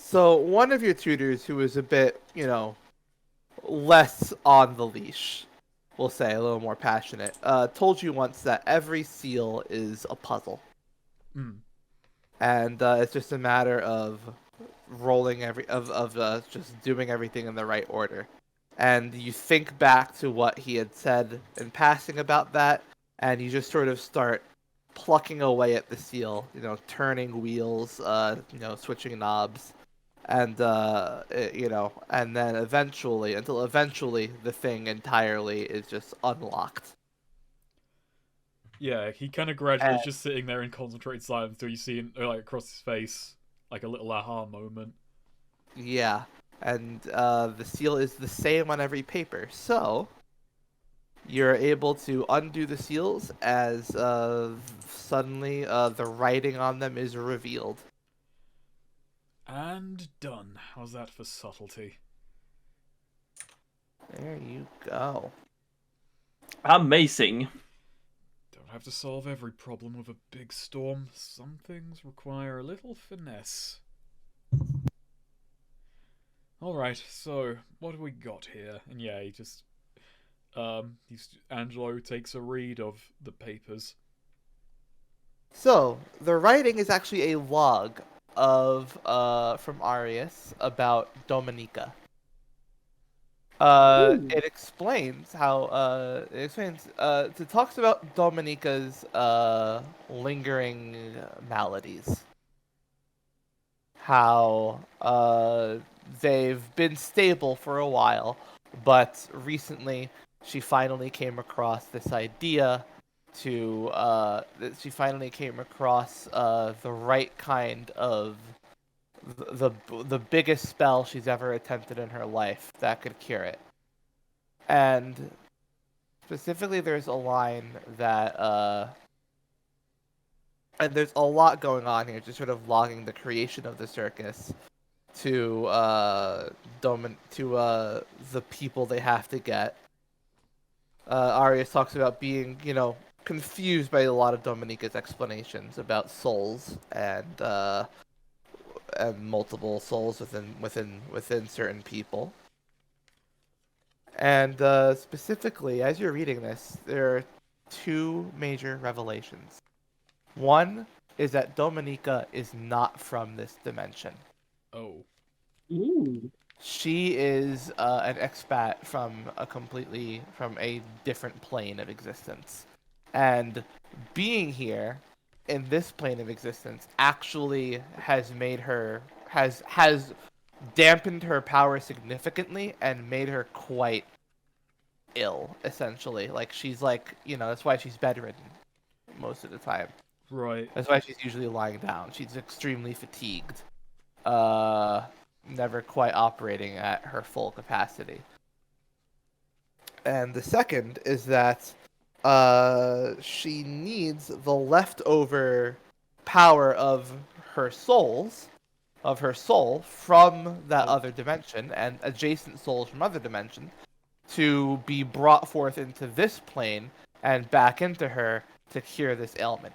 So one of your tutors who was a bit, less on the leash, we'll say a little more passionate, told you once that every seal is a puzzle, Hmm. and it's just a matter of rolling just doing everything in the right order. And you think back to what he had said in passing about that, and you just sort of start plucking away at the seal, turning wheels, switching knobs, and and then eventually the thing entirely is just unlocked. Yeah, he kind of gradually And is just sitting there in concentrated silence until you see him, like across his face, like a little aha moment. yeah, and the seal is the same on every paper, so you're able to undo the seals as suddenly the writing on them is revealed. And done. How's that for subtlety? There you go. Amazing. Don't have to solve every problem with a big storm. Some things require a little finesse. Alright, so what do we got here? And yeah, Angelo takes a read of the papers. So the writing is actually a log of from Arius about Dominica. Ooh. It explains how it talks about Dominica's lingering maladies. How they've been stable for a while, but recently she finally came across this idea that she finally came across the right kind of the biggest spell she's ever attempted in her life that could cure it. And specifically, there's a line that and there's a lot going on here, just sort of logging the creation of the circus to the people they have to get. Arius talks about being, confused by a lot of Dominica's explanations about souls and multiple souls within certain people. And specifically, as you're reading this, there are two major revelations. One is that Dominica is not from this dimension. Oh. Ooh. She is an expat from a different plane of existence, and being here in this plane of existence actually has made her has dampened her power significantly and made her quite ill. Essentially, like she's like that's why she's bedridden most of the time. Right. That's why she's usually lying down. She's extremely fatigued. Uh, Never quite operating at her full capacity. And the second is that she needs the leftover power of her soul from that Oh. other dimension and adjacent souls from other dimensions to be brought forth into this plane and back into her to cure this ailment.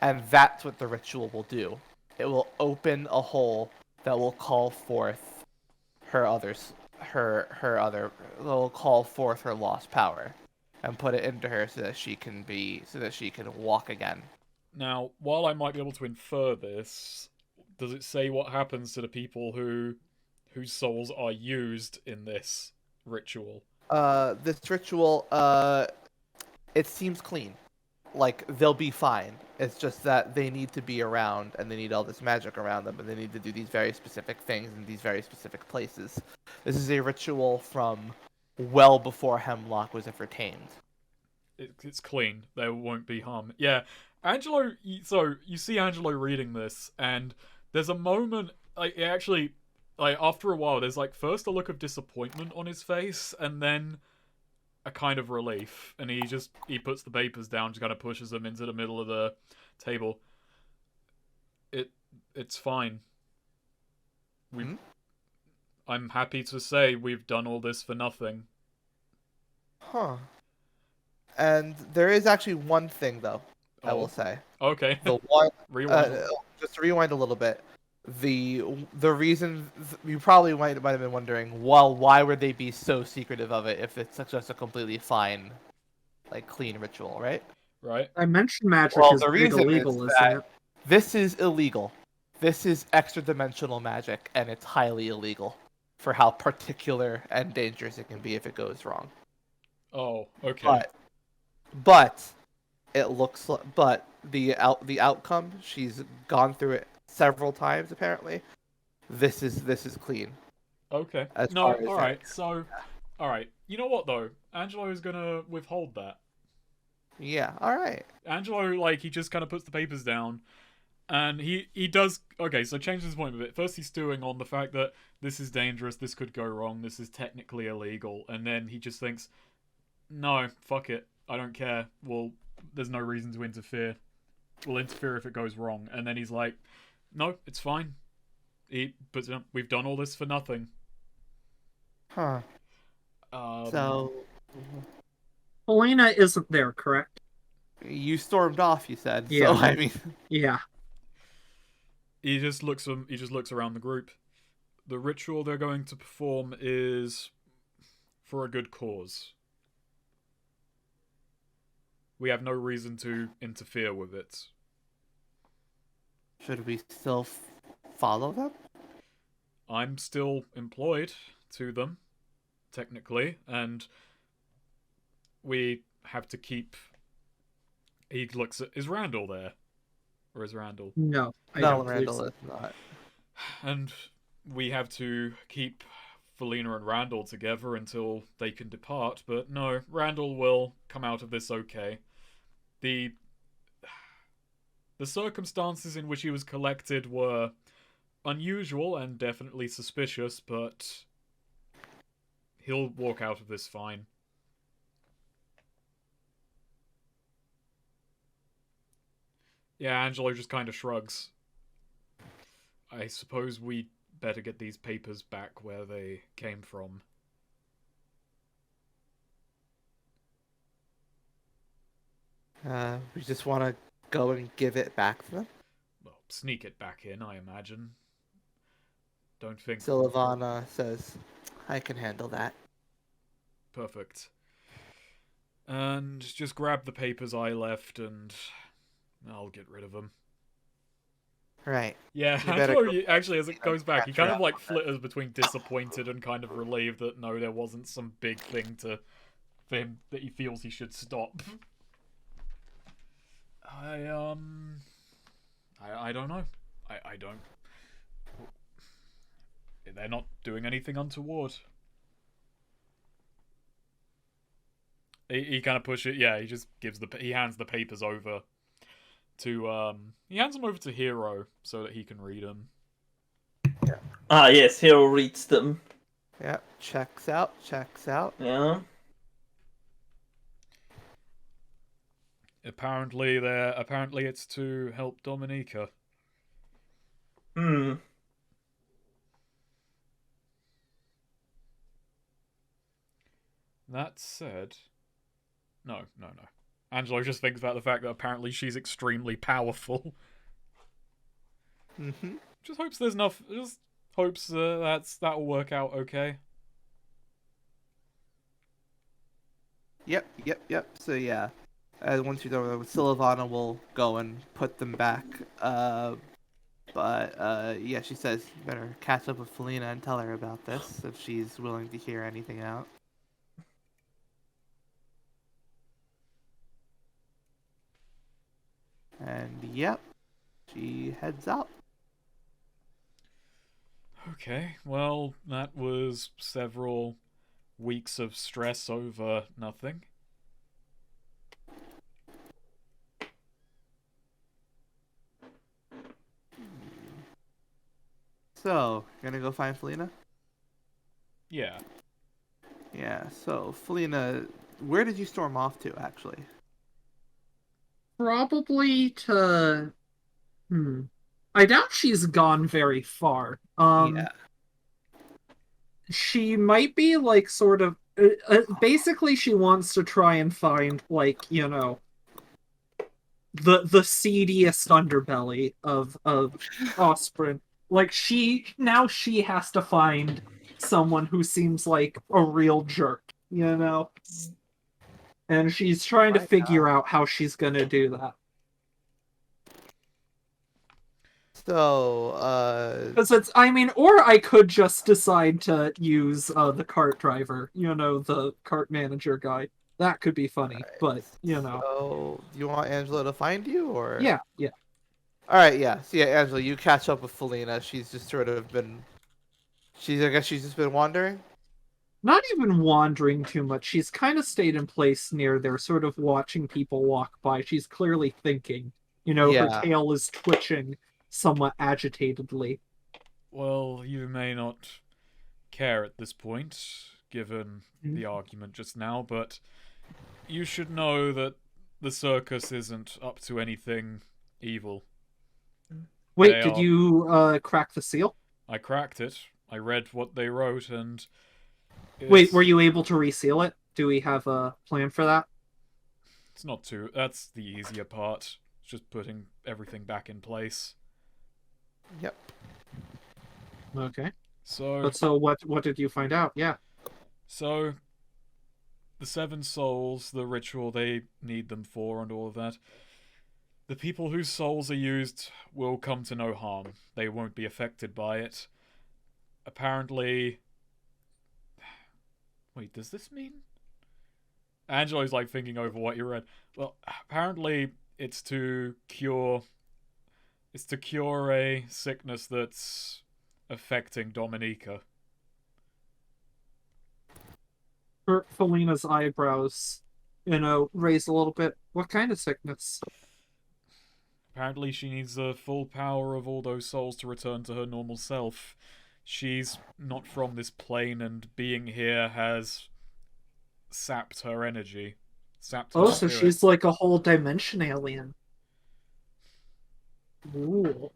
And that's what the ritual will do. It will open a hole that will call forth her others her other will call forth her lost power and put it into her so that she can walk again. Now, while I might be able to infer this, does it say what happens to the people whose souls are used in this ritual? This ritual it seems clean. Like they'll be fine. It's just that they need to be around and they need all this magic around them and they need to do these very specific things in these very specific places. This is a ritual from well before Hemlock was ever tamed. It's clean. There won't be harm. Yeah, Angelo. So you see Angelo reading this, and there's a moment. Like actually, like after a while, there's like first a look of disappointment on his face, and then a kind of relief, and he puts the papers down, just kind of pushes them into the middle of the table. It it's fine. We Hmm? I'm happy to say we've done all this for nothing. Huh. And there is actually one thing though, I will Oh, say. okay. The one Rewind. just to rewind a little bit. the reason you probably might have been wondering, well, why would they be so secretive of it if it's just a completely fine, like clean ritual, right? Right? Dimension magic Well, is the big reason is illegal, isn't that it? this is illegal. This is extra dimensional magic, and it's highly illegal for how particular and dangerous it can be if it goes wrong. Oh, okay. But but it looks like, but the outcome, she's gone through it several times apparently. This is clean Okay. as No, far as that. alright, so alright. You know what though? Angelo is gonna withhold that. Yeah, all right. Angelo, like, he just kind of puts the papers down, and he does. Okay, so change his point a bit. First, he's stewing on the fact that this is dangerous, this could go wrong, this is technically illegal, and then he just thinks, no, fuck it, I don't care. Well, there's no reason to interfere. We'll interfere if it goes wrong, and then he's like, no, it's fine. But we've done all this for nothing. Huh. Um, So Helena isn't there, correct? you stormed off, you said. Yeah. So I mean, Yeah. he just looks around the group. The ritual they're going to perform is for a good cause. We have no reason to interfere with it. should we still follow them? I'm still employed to them, technically, and we have to keep. He looks at. Is Randall there? Or is Randall? No, I No, don't believe Randall so. is not. And we have to keep Felina and Randall together until they can depart, but no, Randall will come out of this okay. The circumstances in which he was collected were unusual and definitely suspicious, but he'll walk out of this fine. Yeah, Angelo just kind of shrugs. I suppose we better get these papers back where they came from. We just want to go and give it back to them. Well, sneak it back in, I imagine. Don't think. Sylvana says, "I can handle that." Perfect. And just grab the papers I left and I'll get rid of them. Right. Yeah, You better Angelo, go actually, as it goes back, he catch kind her of up like on that. flitters between disappointed and kind of relieved that no, there wasn't some big thing for him that he feels he should stop. I don't know. I don't. They're not doing anything untoward. He kind of pushes. Yeah, he just he hands the papers over to he hands them over to Hero so that he can read them. Ah, yes, Hero reads them. Yep. Checks out. Checks out. Yeah. Apparently it's to help Dominica. Hmm. That said, no. Angelo just thinks about the fact that apparently she's extremely powerful. Mm-hmm. Just hopes there's enough. Just hopes that'll work out okay. Yep. So yeah, once you're done with Sylvana, will go and put them back. But yeah, she says you better catch up with Felina and tell her about this if she's willing to hear anything out. And yep, she heads out. Okay, well, that was several weeks of stress over nothing. So, you're gonna go find Felina? Yeah. Yeah, so Felina, where did you storm off to actually? Probably to. I doubt she's gone very far. Yeah. She might be like sort of. Basically, she wants to try and find like the seediest underbelly of Osprey. Like she has to find someone who seems like a real jerk, you know? And she's trying to My figure out how she's gonna do that. So, Because I mean, or I could just decide to use the cart driver, the cart manager guy. That could be funny, but so do you want Angela to find you, or? yeah, yeah. All right, yeah. So yeah, Angela, you catch up with Felina. She's just sort of been. I guess she's just been wandering. Not even wandering too much. She's kind of stayed in place near there, sort of watching people walk by. She's clearly thinking. Her Yeah. tail is twitching somewhat agitatedly. Well, you may not care at this point, given the argument just now, but you should know that the circus isn't up to anything evil. Wait, did you crack the seal? I cracked it. I read what they wrote, and Wait, were you able to reseal it? Do we have a plan for that? It's not too. That's the easier part. It's just putting everything back in place. Yep. Okay. So what did you find out? Yeah. So the 7 souls, the ritual they need them for, and all of that. The people whose souls are used will come to no harm. They won't be affected by it. Apparently. Wait, does this mean? Angelo's like thinking over what you read. Well, apparently it's to cure a sickness that's affecting Dominica. Felina's eyebrows, raised a little bit. What kind of sickness? Apparently she needs the full power of all those souls to return to her normal self. She's not from this plane, and being here has sapped her energy. Sapped her So spirit. she's like a whole dimension alien. Ooh.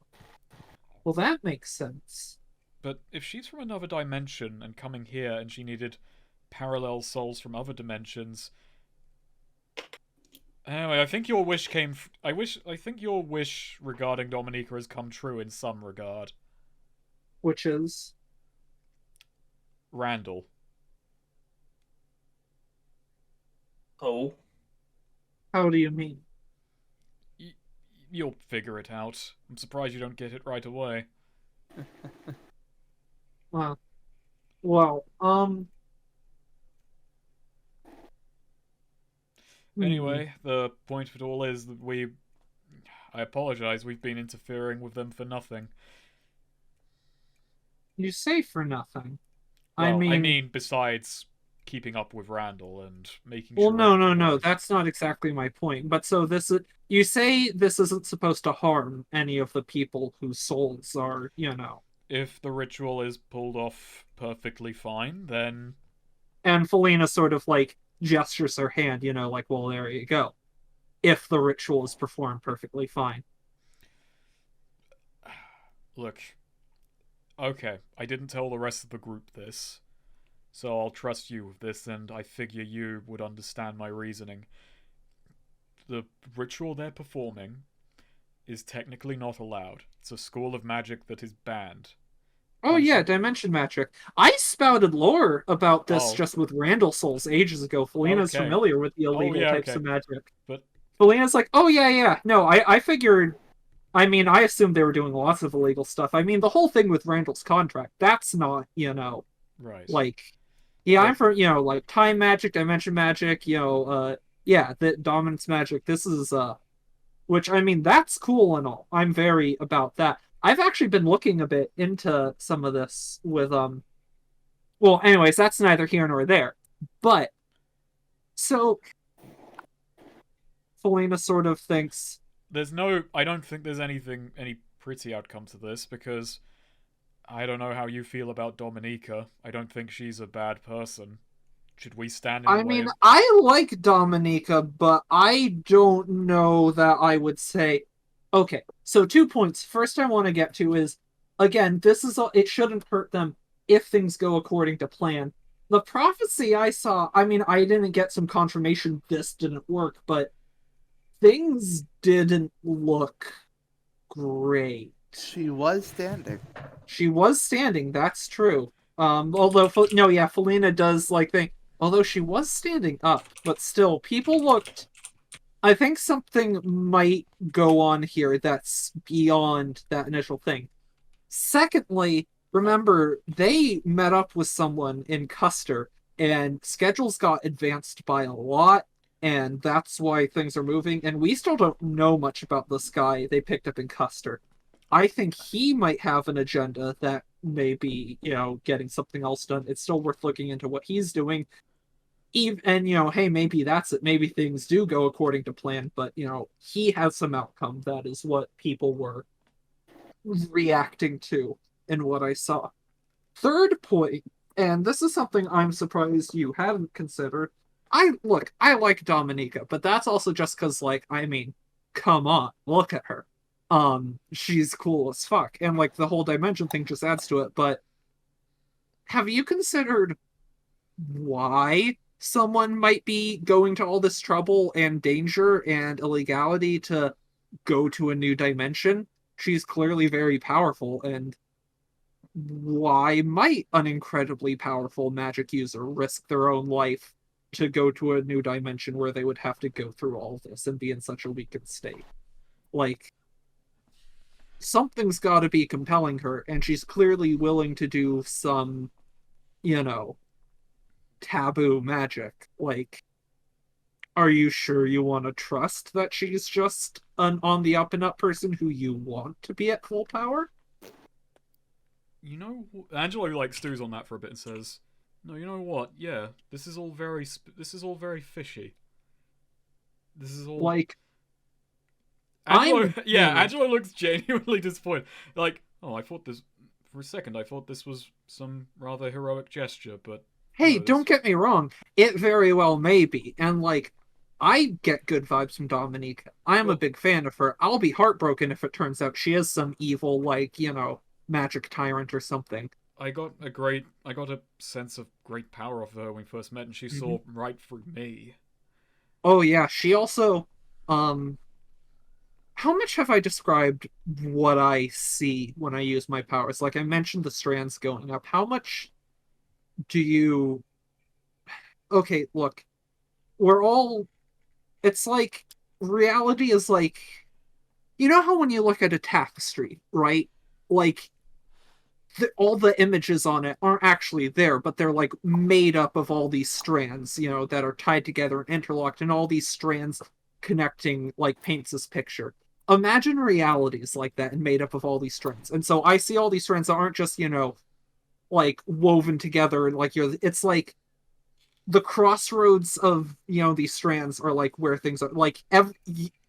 Well, that makes sense. But if she's from another dimension and coming here and she needed parallel souls from other dimensions... Anyway, I think your wish came... I think your wish regarding Dominica has come true in some regard. Which is? Randall. Oh. How do you mean? You'll figure it out. I'm surprised you don't get it right away. Well, Anyway, the point of it all is that I apologize, we've been interfering with them for nothing. You say for nothing. Well, I mean, besides keeping up with Randall and making sure... Well, no, that's not exactly my point. But so you say this isn't supposed to harm any of the people whose souls are, If the ritual is pulled off perfectly fine, then... And Felina sort of, like, gestures her hand, like, well, there you go. If the ritual is performed perfectly fine. Look. Okay, I didn't tell the rest of the group this. So I'll trust you with this, and I figure you would understand my reasoning. The ritual they're performing is technically not allowed. It's a school of magic that is banned. Oh yeah, dimension magic. I spouted lore about this just with Randall Souls ages ago. Felina's familiar with the illegal types of magic. But Felina's like, oh yeah. No, I figured... I mean, I assumed they were doing lots of illegal stuff. I mean, the whole thing with Randall's contract, that's not, right. Like, yeah, I'm from, like, time magic, dimension magic, the dominance magic. This is, which, I mean, that's cool and all. I'm very about that. I've actually been looking a bit into some of this with, well, anyways, that's neither here nor there. But, so, Felina sort of thinks... I don't think there's any pretty outcome to this, because I don't know how you feel about Dominica. I don't think she's a bad person. Should we stand in the way of... I like Dominica, but I don't know that I would say... Okay, so 2 points. First I want to get to is, again, it shouldn't hurt them if things go according to plan. The prophecy I saw, I mean, I didn't get some confirmation this didn't work, but things didn't look great. She was standing. She was standing, that's true. Although, no, yeah, Felina does, like, think, although she was standing up, but still, people looked. I think something might go on here that's beyond that initial thing. Secondly, remember, they met up with someone in Custer, and schedules got advanced by a lot, and that's why things are moving, and we still don't know much about this guy they picked up in Custer. I think he might have an agenda that may be, getting something else done. It's still worth looking into what he's doing. And, hey, maybe that's it. Maybe things do go according to plan, but, he has some outcome. That is what people were reacting to in what I saw. Third point, and this is something I'm surprised you hadn't considered. I like Dominica, but that's also just because, like, I mean, come on, look at her. She's cool as fuck, and like the whole dimension thing just adds to it. But have you considered why someone might be going to all this trouble and danger and illegality to go to a new dimension? She's clearly very powerful, and why might an incredibly powerful magic user risk their own life to go to a new dimension where they would have to go through all this and be in such a weakened state? Like, something's got to be compelling her, and she's clearly willing to do some, taboo magic. Like, are you sure you want to trust that she's just an on the up and up person who you want to be at full power? Angelo like stews on that for a bit and says, "No, you know what? Yeah, this is all very fishy. This is all like." Angelo, Angelo looks genuinely disappointed. Like, oh, for a second. I thought this was some rather heroic gesture, but hey, don't get me wrong. It very well may be, and like, I get good vibes from Dominica. I'm a big fan of her. I'll be heartbroken if it turns out she is some evil, like, magic tyrant or something. I got a sense of great power of her when we first met, and she saw right through me. Oh yeah, she also, how much have I described what I see when I use my powers? Like, I mentioned the strands going up. How much do you... Okay, look, it's like, reality is like, how when you look at a tapestry, right? Like, all the images on it aren't actually there, but they're like made up of all these strands, that are tied together and interlocked, and all these strands connecting like paints this picture. Imagine realities like that and made up of all these strands. And so I see all these strands that aren't just, like woven together and like it's like the crossroads of, these strands are like where things are like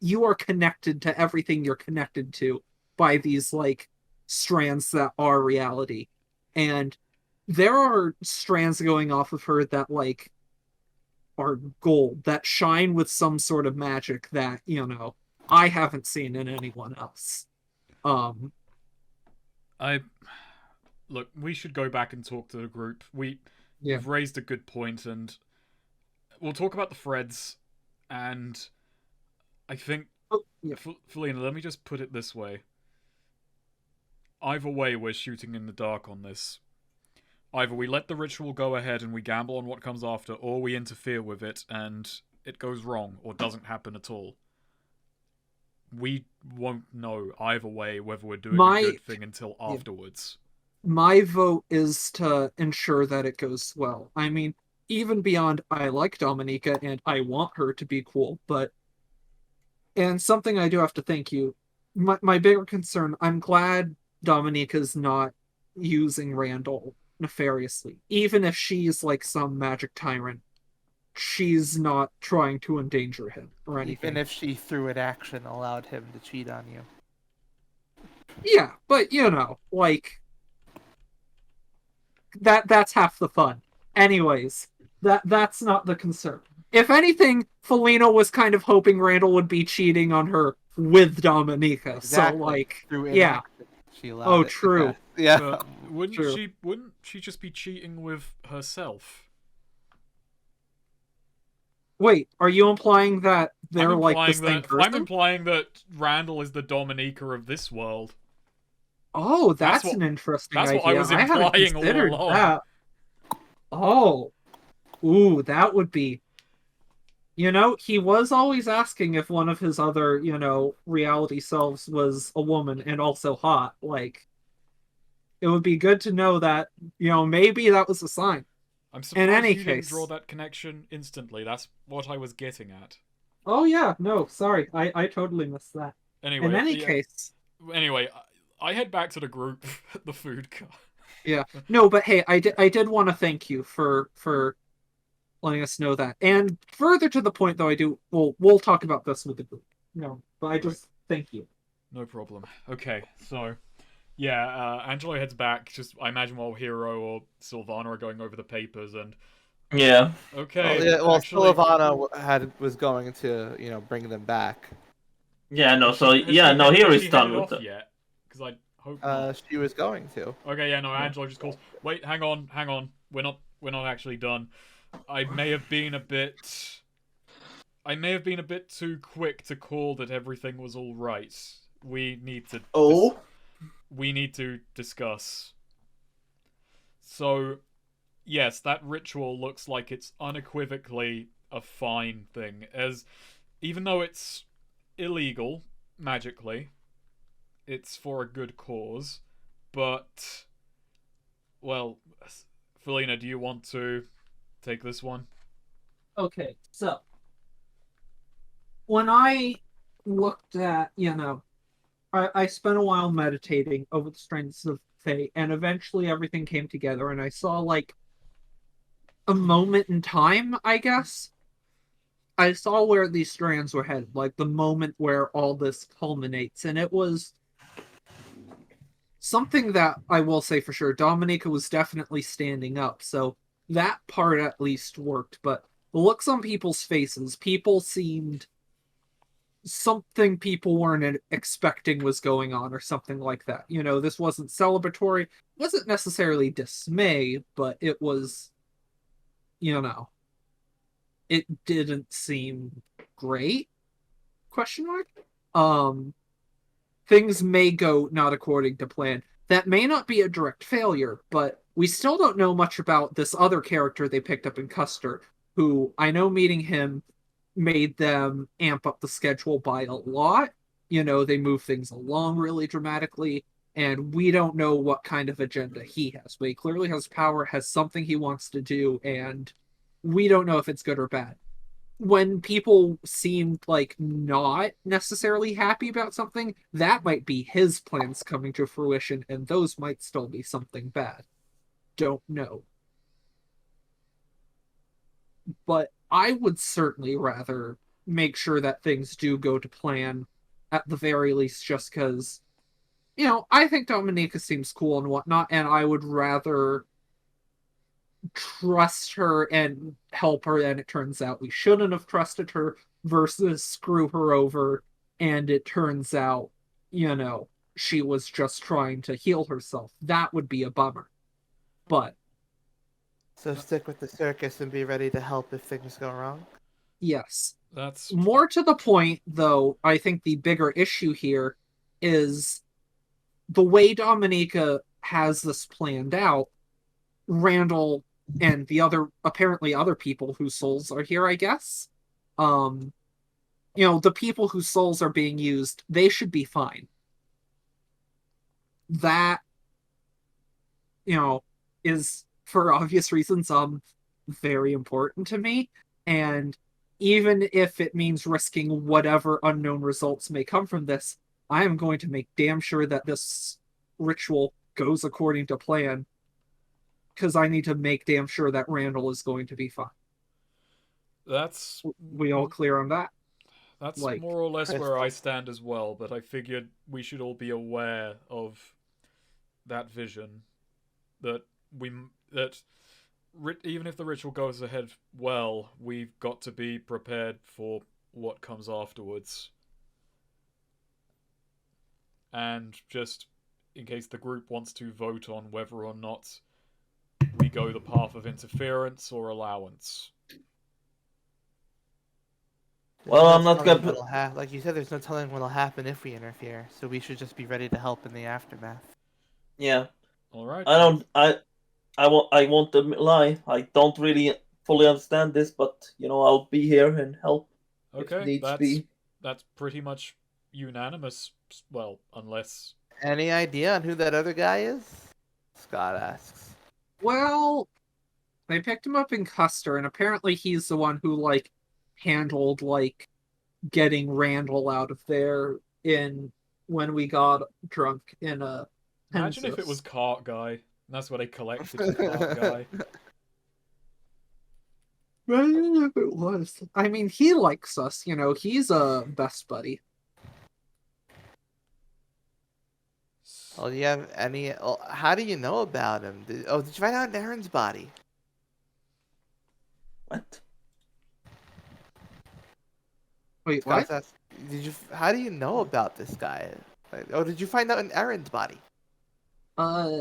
you are connected to everything you're connected to by these like strands that are reality. And there are strands going off of her that like are gold, that shine with some sort of magic that, I haven't seen in anyone else. Look, we should go back and talk to the group. We've raised a good point, and we'll talk about the threads. And I think, Felina, let me just put it this way. Either way, we're shooting in the dark on this. Either we let the ritual go ahead and we gamble on what comes after, or we interfere with it and it goes wrong or doesn't happen at all. We won't know either way whether we're doing a good thing until afterwards. My vote is to ensure that it goes well. I mean, even beyond I like Dominica and I want her to be cool, and something I do have to thank you, my bigger concern, I'm glad Dominica's not using Randall nefariously. Even if she's like some magic tyrant, she's not trying to endanger him or anything. Even if she, through an action, allowed him to cheat on you. Yeah, but like, that's half the fun. Anyways, that's not the concern. If anything, Felina was kind of hoping Randall would be cheating on her with Dominica. Exactly. So like, through inaction, she allowed it. True. Yeah. Wouldn't she just be cheating with herself? Wait, are you implying that they're like the same person? I'm implying that Randall is the Dominica of this world. Oh, That's that's what an interesting that's what I idea. was I haven't implying all considered along. that. Oh, ooh, that would be. He was always asking if one of his other, reality selves was a woman and also hot. Like, it would be good to know that, maybe that was a sign. I'm In surprised any you didn't draw case. that connection instantly. That's what I was getting at. Oh, yeah, no, sorry. I totally missed that. In Anyway, any yeah. case. Anyway, I head back to the group at the food cart. Yeah. No, but hey, I did want to thank you for letting us know that. And further to the point, though, we'll talk about this with the group. No, but I Right. just thank you. No problem. Okay, so yeah, Angelo heads back. Just I imagine while Hero or Sylvana are going over the papers, and Yeah. okay, actually, Sylvana was going to, bring them back. Yeah, no, has she so, has yeah, she no, head, here has is she done headed with off them. yet? Because I hope not. She was going to. Okay, yeah, no. Angelo just calls. Wait, hang on. We're not actually done. I may have been a bit. I may have been a bit too quick to call that everything was all right. We need to. Oh? We need to discuss. So, yes, that ritual looks like it's unequivocally a fine thing, as even though it's illegal magically, it's for a good cause. But, well, Felina, do you want to take this one? Okay, so when I looked at, I spent a while meditating over the strengths of fate, and eventually everything came together, and I saw like a moment in time, I guess. I saw where these strands were headed, like the moment where all this culminates, and it was something that I will say for sure. Dominica was definitely standing up, so that part at least worked. But the looks on people's faces, people seemed something people weren't expecting was going on, or something like that. This wasn't celebratory, wasn't necessarily dismay, but it was, you know, it didn't seem great. Question mark. Um, Things may go not according to plan. That may not be a direct failure, but we still don't know much about this other character they picked up in Custer, who I know meeting him made them amp up the schedule by a lot. They move things along really dramatically, and we don't know what kind of agenda he has. But he clearly has power, has something he wants to do, and we don't know if it's good or bad. When people seemed like not necessarily happy about something, that might be his plans coming to fruition, and those might still be something bad. Don't know. But I would certainly rather make sure that things do go to plan at the very least, just because, I think Dominica seems cool and whatnot, and I would rather trust her and help her, and it turns out we shouldn't have trusted her, versus screw her over and it turns out, she was just trying to heal herself. That would be a bummer. But So stick with the circus and be ready to help if things go wrong. yes. That's More to the point, though, I think the bigger issue here is the way Dominica has this planned out. Randall and the apparently other people whose souls are here, I guess. Um, the people whose souls are being used, they should be fine. That, is for obvious reasons, very important to me. And even if it means risking whatever unknown results may come from this, I am going to make damn sure that this ritual goes according to plan, because I need to make damn sure that Randall is going to be fine. that's We all clear on that? that's Like, more or less Crystal. where I stand as well. But I figured we should all be aware of that vision. That we that even if the ritual goes ahead well, we've got to be prepared for what comes afterwards. And just in case the group wants to vote on whether or not we go the path of interference or allowance. Well, I'm not telling gonna. like you said, there's no telling what'll happen if we interfere. So we should just be ready to help in the aftermath. Yeah. All right. I don't. I won't lie. I don't really fully understand this, but I'll be here and help if Okay, needs be. that's pretty much unanimous. Well, unless Any idea on who that other guy is? Scott asks. Well, they picked him up in Custer, and apparently he's the one who like handled like getting Randall out of there in when we got drunk in a imagine if it was Pensis. Cart Guy. That's what they collected to Cart Guy. Imagine if it was. I mean, he likes us, he's a best buddy. Well, do you have any? Well, how do you know about him? Did you find out Aaron's body? What? Wait, Scott's what? asked, How do you know about this guy? Like, did you find out in Aaron's body? Uh,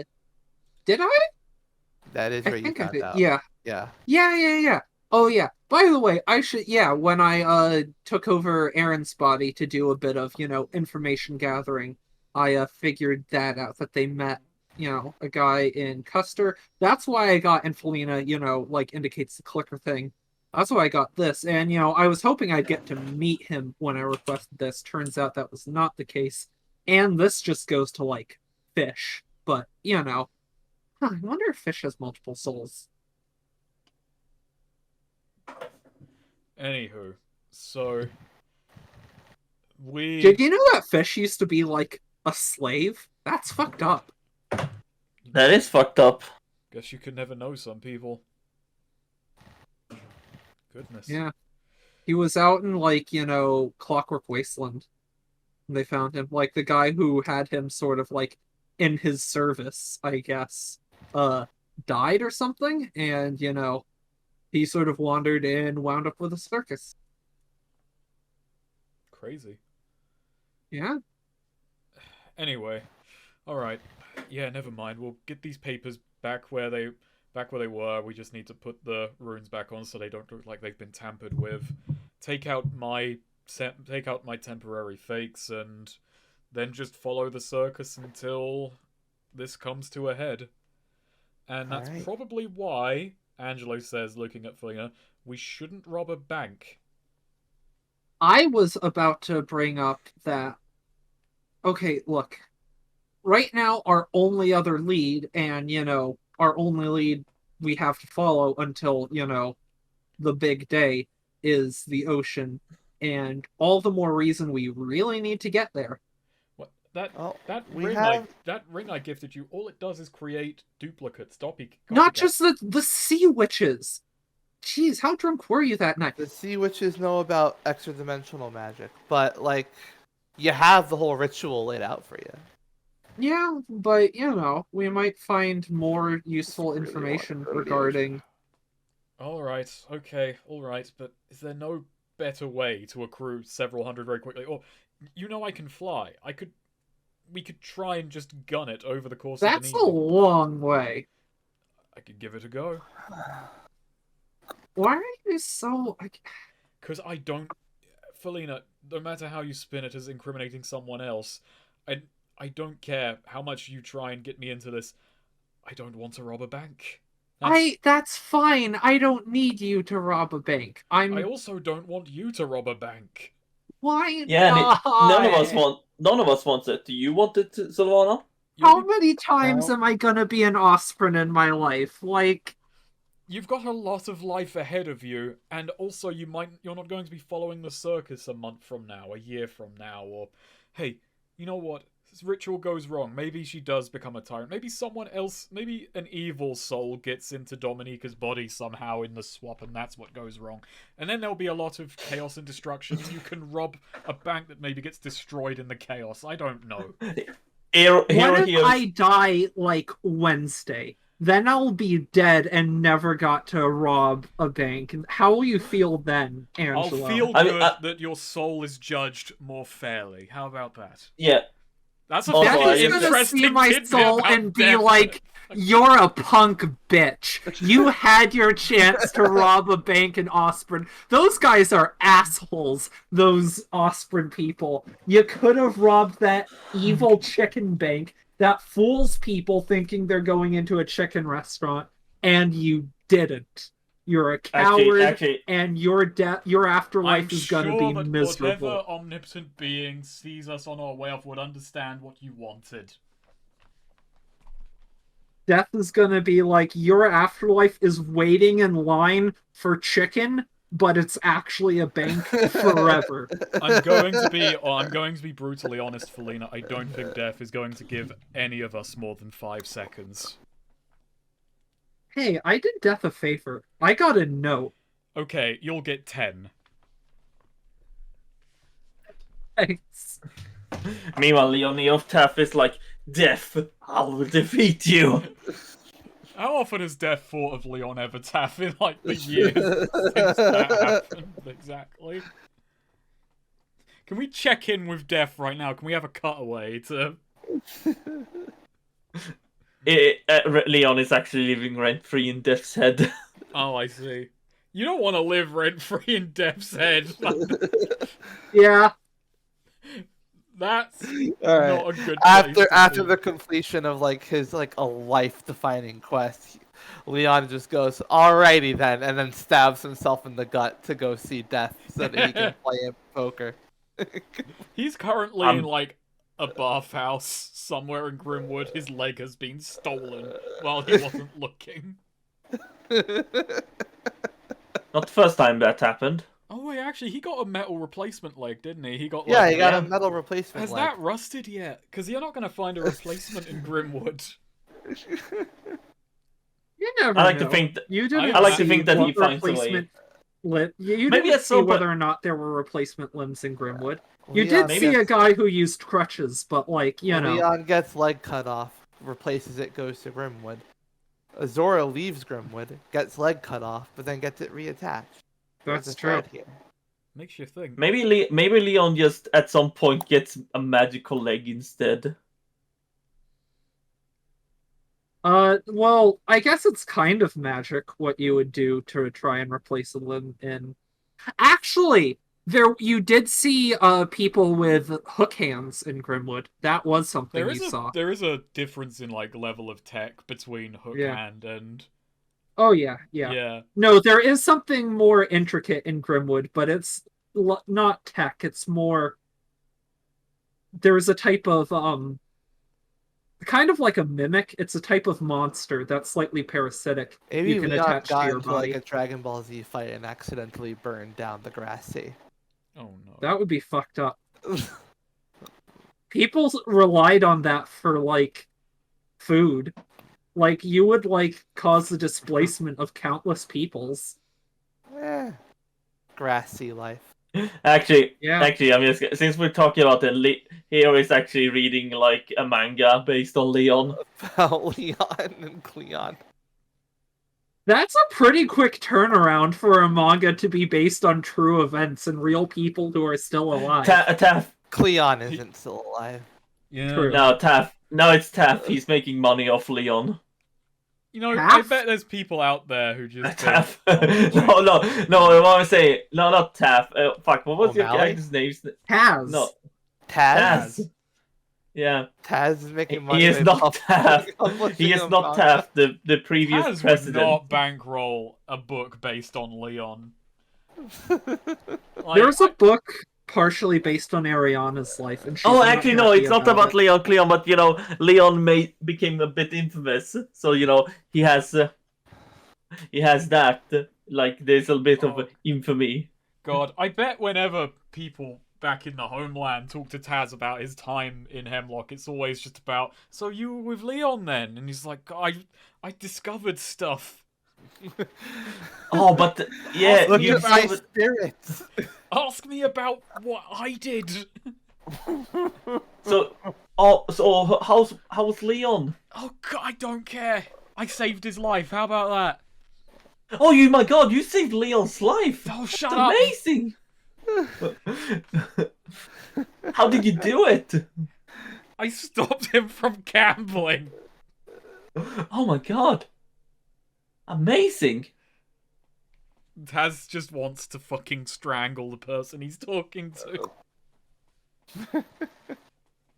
did I? That is I where you think I found did. out. Yeah. Yeah. Yeah. Oh yeah. By the way, I should when I took over Aaron's body to do a bit of, information gathering, I figured that out that they met, a guy in Custer. That's why I got and Felina, like indicates the clicker thing. That's why I got this. And I was hoping I'd get to meet him when I requested this. Turns out that was not the case. And this just goes to like fish. But, I wonder if fish has multiple souls. Anywho, so we Did you know that fish used to be like a slave? That's fucked up. That is fucked up. guess you could never know some people. Goodness. Yeah. He was out in like, Clockwork Wasteland. And they found him. Like the guy who had him sort of like in his service, I guess, died or something. And, he sort of wandered and wound up with a circus. Crazy. Yeah. Anyway, all right. Yeah, never mind. We'll get these papers back where they were. We just need to put the runes back on so they don't look like they've been tampered with. Take out my temporary fakes and then just follow the circus until this comes to a head. And that's Alright. probably why Angelo says, looking at Felina, we shouldn't rob a bank. I was about to bring up that. Okay, look. Right now, our only other lead, and, our only lead we have to follow until, the big day, is the ocean. And all the more reason we really need to get there. What that Oh, that we ring have- that ring I gifted you, all it does is create duplicates, Not copycats. just the sea witches. Jeez, how drunk were you that night? The sea witches know about extra dimensional magic, but like, you have the whole ritual laid out for you. Yeah, but we might find more useful Really information want to go to the regarding. Alright, okay, alright, but is there no better way to accrue several hundred very quickly? Or, I can fly. We could try and just gun it over the course of an That's a evening. long way. I could give it a go. Why are you so? Because I don't... Felina, no matter how you spin it as incriminating someone else, I don't care how much you try and get me into this. I don't want to rob a bank. That's fine. I don't need you to rob a bank. I also don't want you to rob a bank. Why Yeah, not? none of us wants it. Do you want it, Silvana? How You'll be- many times No. am I gonna be an Osprey in my life? Like, You've got a lot of life ahead of you, and also you're not going to be following the circus a month from now, a year from now, or hey, you know what? This ritual goes wrong. Maybe she does become a tyrant. Maybe someone else, maybe an evil soul gets into Dominica's body somehow in the swap, and that's what goes wrong. And then there'll be a lot of chaos and destruction, and you can rob a bank that maybe gets destroyed in the chaos. I don't know. what if I die like Wednesday? Then I'll be dead and never got to rob a bank. How will you feel then, Angelo? I'll feel I good mean, that your soul is judged more fairly. How about that? Yeah. That's a Also, Daddy's I fucking gonna interesting see my tidbit soul about and be death. like, "You're a punk bitch. You had your chance to rob a bank in Osprey. Those guys are assholes. Those Osprey people. You could have robbed that evil chicken bank that fools people thinking they're going into a chicken restaurant, and you didn't. You're a coward, and your afterlife I'm is gonna sure be that miserable. whatever omnipotent being sees us on our way off would understand what you wanted. Death is gonna be like, your afterlife is waiting in line for chicken, but it's actually a bank forever. I'm going to be brutally honest, Felina. I don't think death is going to give any of us more than 5 seconds. Hey, I did Death a favor. I got a note. Okay, you'll get 10. Thanks. Meanwhile, Leonie of Taff is like, Death, I will defeat you. How often has Death thought of Leon Evertaff in, like, the years since that happened, exactly? Can we check in with Death right now? Can we have a cutaway to... Leon is actually living rent-free in Death's head. Oh, I see. You don't want to live rent-free in Death's head. Yeah. That's All right. not a good place After be. the completion of like his like a life-defining quest, Leon just goes, "Alrighty then," and then stabs himself in the gut to go see Death so that he can play him poker. He's currently in like a bathhouse somewhere in Grimwood. His leg has been stolen while he wasn't looking. Not the first time that happened. Oh wait, actually, he got a metal replacement leg, didn't he? He got Yeah, like, he got a metal replacement Has leg. that rusted yet? Because you're not going to find a replacement in Grimwood. You never I like know. to think that You didn't I like to see think that he what finds a way. replacement you Maybe didn't at see some whether point- or not there were replacement limbs in Grimwood. You Leon did see a gets- guy who used crutches, but like, you know. Leon gets leg cut off, replaces it, goes to Grimwood. Azora leaves Grimwood, gets leg cut off, but then gets it reattached. There's That's a true. thread here. Makes you think. Maybe Leon just at some point gets a magical leg instead. Well, I guess it's kind of magic what you would do to try and replace a limb in. Actually, you did see people with hook hands in Grimwood. That was something you saw. There is a difference in like level of tech between hook hand and Oh yeah. No, there is something more intricate in Grimwood, but it's not tech. It's more. There is a type of kind of like a mimic. It's a type of monster that's slightly parasitic. Maybe you can Leon attach to got your into body. like a Dragon Ball Z fight and accidentally burned down the grass sea. oh no. That would be fucked up. People relied on that for like food. Like you would like cause the displacement of countless peoples. Grassy life. Actually, Yeah. I mean, since we're talking about it, Hero is actually reading like a manga based on Leon. About Leon and Cleon. That's a pretty quick turnaround for a manga to be based on true events and real people who are still alive. Taff. Cleon isn't still alive. Yeah. True. No, Taff. No, it's Taff. He's making money off Leon. You know, I Taff? bet there's people out there who just Taff. think, no. What I'm saying. No, not Taff. Fuck. What was your O'Malley? character's name? Taz. No, Taz. Taz. Yeah. Taz is making money. He is by not Taff. publishing He is a not manga. Taff, the previous Taz would president. not bankroll a book based on Leon. Like, There's a book partially based on Ariana's life, and she's Oh, not actually, no, happy it's not about it. Leon Cleon, but you know, Leon became a bit infamous, so you know he has that. Like, there's a bit of infamy. God, I bet whenever people back in the homeland talk to Taz about his time in Hemlock, it's always just about, so you were with Leon then? And he's like, I discovered stuff. Oh, but yeah, Look you at my discovered- spirits. Ask me about what I did. So how's Leon? Oh God, I don't care. I saved his life. How about that? Oh, my God, you saved Leon's life. Oh, shut That's up. amazing. How did you do it? I stopped him from gambling. Oh my God, amazing. Taz just wants to fucking strangle the person he's talking to.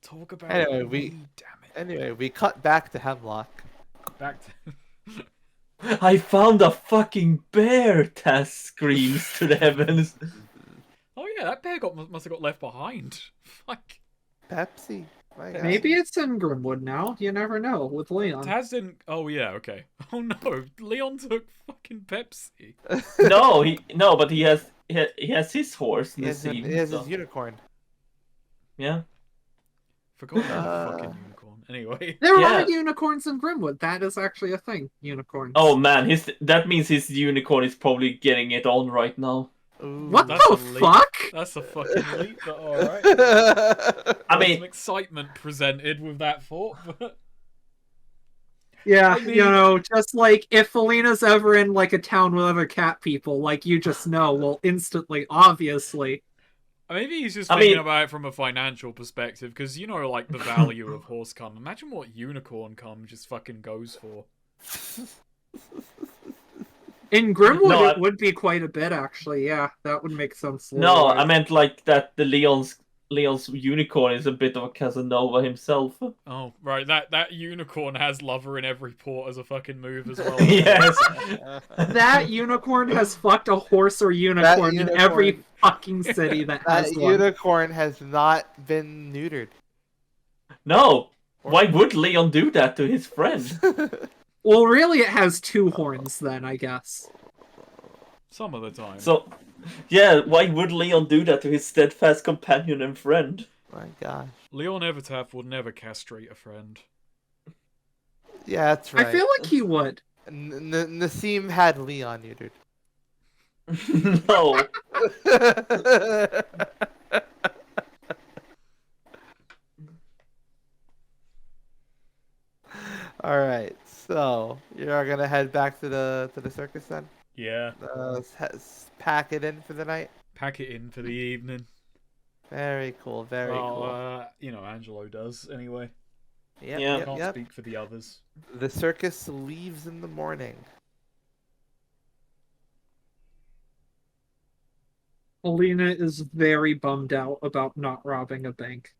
Talk about Anyway, weed, damn it. Anyway, we cut back to Hemlock. Back to... I found a fucking bear, Taz screams to the heavens. Oh yeah, that bear must have got left behind. Fuck. Pepsi. My God. Maybe it's in Grimwood now. You never know with Leon. Taz didn't... Oh yeah, okay. Oh no, Leon took fucking Pepsi. But he has his horse, He has so. his unicorn. Yeah. Forgot about the fucking unicorn. Anyway. There Yeah. are unicorns in Grimwood. That is actually a thing. Unicorns. Oh man, that means his unicorn is probably getting it on right now. Ooh. What That's the a leap. fuck? That's a fucking leap, but alright. I mean, some excitement presented with that thought, but... Yeah, I mean- you know, just like if Felina's ever in like a town with other cat people, like you just know, well, instantly, obviously. Maybe he's just I thinking mean- about it from a financial perspective, because you know, like, the value of horse cum. Imagine what unicorn cum just fucking goes for. In Grimwood, No, it would be quite a bit, actually. Yeah, that would make sense. no, lore-wise. I meant like that the Leon's unicorn is a bit of a Casanova himself. Oh, right, that unicorn has lover in every port as a fucking move as well. Yes. That unicorn has fucked a horse or unicorn in every unicorn- fucking city that has That one. unicorn has not been neutered. No, why would Leon do that to his friend? Well, really, it has two horns then, I guess. Some of the time. So, yeah, why would Leon do that to his steadfast companion and friend? My gosh. Leon Evertaff would never castrate a friend. Yeah, that's right. I feel like he would. Nassim had Leon neutered. No. All right, so you're gonna head back to the circus then. Yeah. Pack it in for the night. Pack it in for the evening. Very cool. Very cool. You know, Angelo does, anyway. Yep, yeah. yep, Can't yep. speak for the others. The circus leaves in the morning. Alina is very bummed out about not robbing a bank.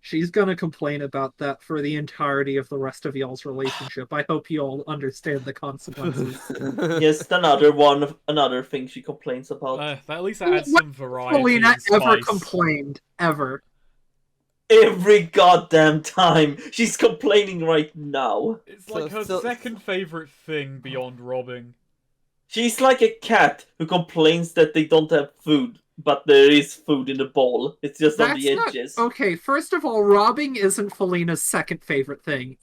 She's gonna complain about that for the entirety of the rest of y'all's relationship. I hope you all understand the consequences. Yes, another thing she complains about. At least that adds some variety Alina and spice. ever complained, ever. Every goddamn time! She's complaining right now. It's like her So- second favourite thing beyond robbing. She's like a cat who complains that they don't have food, but there is food in the bowl. It's just on the edges. Okay, first of all, robbing isn't Felina's second favorite thing.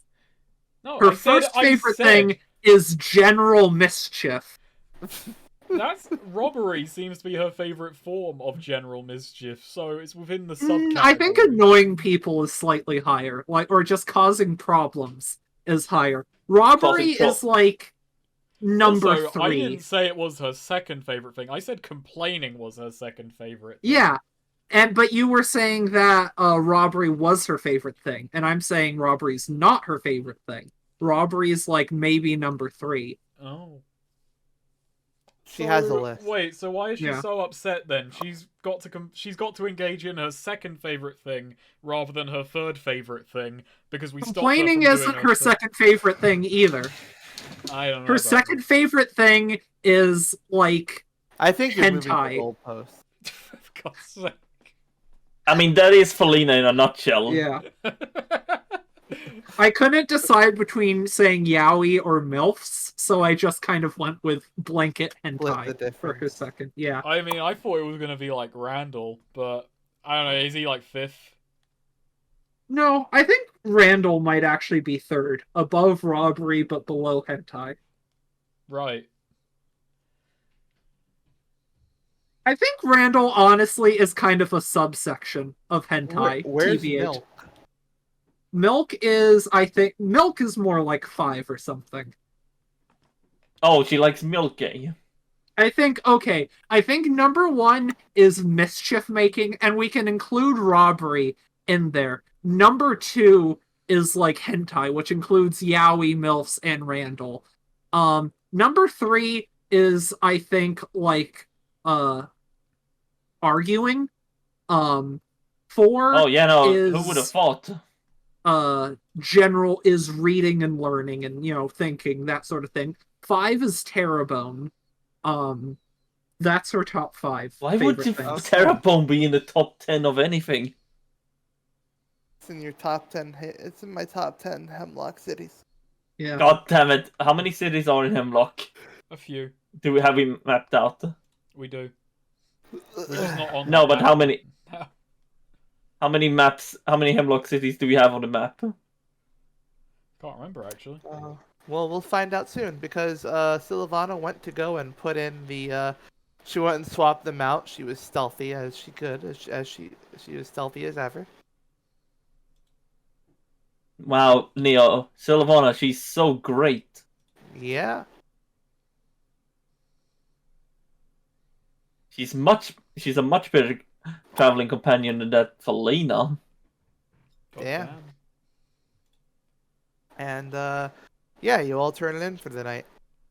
No, Her I said, first I favorite said, thing is general mischief. That's robbery seems to be her favourite form of general mischief, so it's within the subcategory. I think annoying people is slightly higher, like, or just causing problems is higher. Robbery Causing is like number Also, I 3. didn't say it was her second favourite thing. I said complaining was her second favourite. Yeah, but you were saying that robbery was her favorite thing, and I'm saying robbery's not her favorite thing. Robbery is like maybe number 3. Oh. She has a list. Wait, so why is she Yeah. so upset then? She's got to engage in her second favorite thing rather than her third favorite thing because we stopped her Complaining from isn't doing her second favorite thing either. I don't know. Her about second favorite thing is like I think you're moving the hentai. goalpost. that. For God's sake. I mean, that is Felina in a nutshell. yeah. I couldn't decide between saying yaoi or milfs, so I just kind of went with blanket Split the hentai for her difference. second. Yeah. I mean, I thought it was gonna be like Randall, but I don't know. Is he like fifth? No, I think Randall might actually be third, above robbery but below hentai. Right. I think Randall honestly is kind of a subsection of hentai. Where's TBH. milk? Milk is, I think, milk is more like 5 or something. Oh, she likes milk, eh? I think number 1 is mischief making, and we can include robbery in there. Number 2 is like hentai, which includes yaoi, milfs, and Randall. Number 3 is, I think, like arguing. 4 Oh, yeah, no, is who would have thought? general is reading and learning and thinking, that sort of thing. 5 is Terrebone. That's her top 5 Why would favorite you things. Terrebone be in the top 10 of anything? It's in your top 10. It's in my top 10 Hemlock cities. Yeah. God damn it! How many cities are in Hemlock? A few. Do we have we mapped out? We do. We're just not on. No, that but map. how many? How many maps? How many Hemlock cities do we have on the map? Can't remember actually. Well, we'll find out soon because Silvana went to go and put in the. She went and swapped them out. She was stealthy as she could, as she was stealthy as ever. Wow, Neo, Sylvana, she's so great. Yeah. She's a much better traveling companion than that Felina. God Yeah. damn. And yeah, you all turn it in for the night.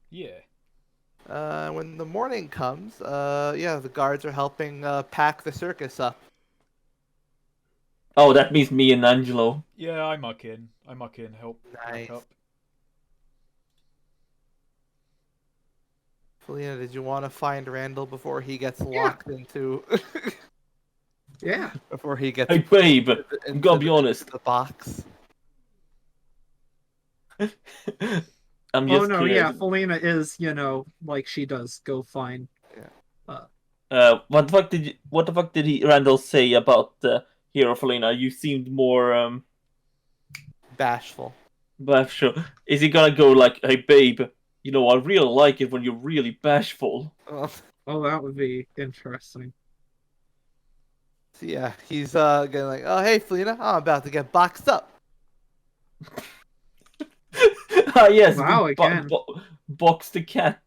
Yeah. When the morning comes, yeah, the guards are helping pack the circus up. Oh, that means me and Angelo. Yeah, I muck in. Help Nice. pack up. Felina, did you want to find Randall before he gets locked into? Yeah. Before he gets. Hey, babe, into I'm gonna be honest. the box. I'm Oh just no, curious. yeah, Felina is, like she does go find. What the fuck did Randall say about Hero Felina? You seemed more Bashful. bashful. Is he gonna go like, hey babe, I really like it when you're really bashful. Oh, that would be interesting. So yeah, he's getting like, oh hey Felina, I'm about to get boxed up. Ah yes, Wow, we again. box the cat.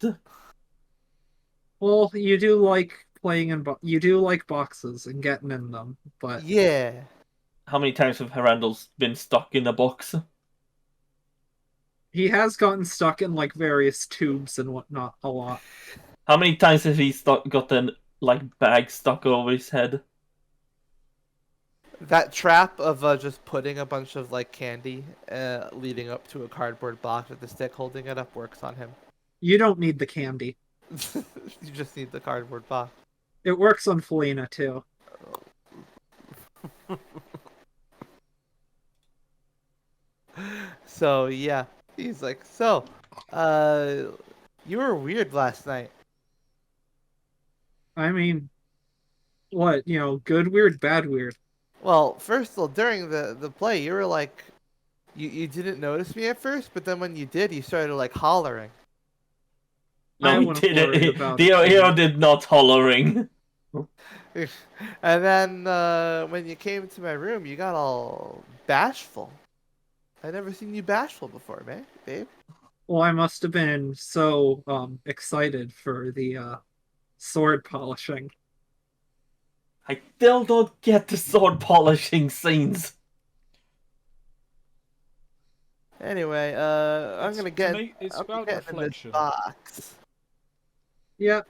Well, you do like playing in you do like boxes and getting in them, but Yeah. How many times have Randall's been stuck in a box? he has gotten stuck in like various tubes and whatnot a lot. How many times has he gotten like bag stuck over his head? That trap of just putting a bunch of like candy leading up to a cardboard box with the stick holding it up works on him. You don't need the candy. You just need the cardboard box. It works on Felina too. So yeah, he's like, so, you were weird last night. I mean, what, good weird, bad weird. Well, first of all, during the play, you were like, you didn't notice me at first, but then when you did, you started like hollering. No, I he wouldn't worry didn't. about The it. hero did not hollering. And then when you came into my room, you got all bashful. I'd never seen you bashful before, man, babe. Well, I must have been so excited for the sword polishing. I still don't get the sword polishing scenes. Anyway, I'm gonna get. It's I'm about getting in this reflection. box. Yeah,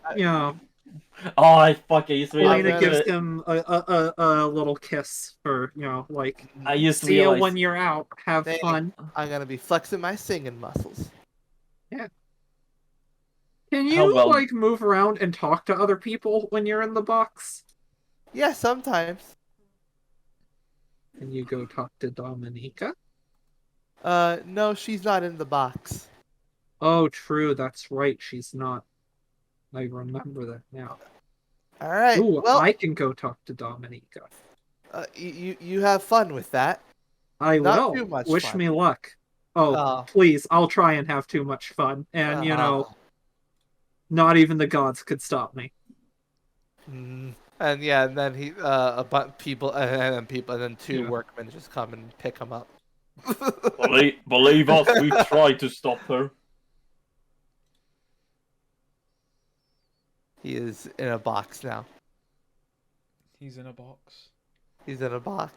Oh, I just Elena realized. gives him a little kiss for, like, I used to see you realize. when you're out. Have Thank- fun. I'm gonna be flexing my singing muscles. Can How you, well- like, move around and talk to other people when you're in the box? Yeah, sometimes. Can you go talk to Dominica? No, she's not in the box. Oh, true. That's right. She's not. I remember that now. All right. Ooh, Well, I can go talk to Dominica. you have fun with that. I Not will. too much Wish fun. me luck. Oh, Oh. please. I'll try and have too much fun. And, not even the gods could stop me. And yeah, and then he people and then two Yeah. workmen just come and pick him up. Believe us, we tried to stop her. He is in a box now. He's in a box. He's in a box.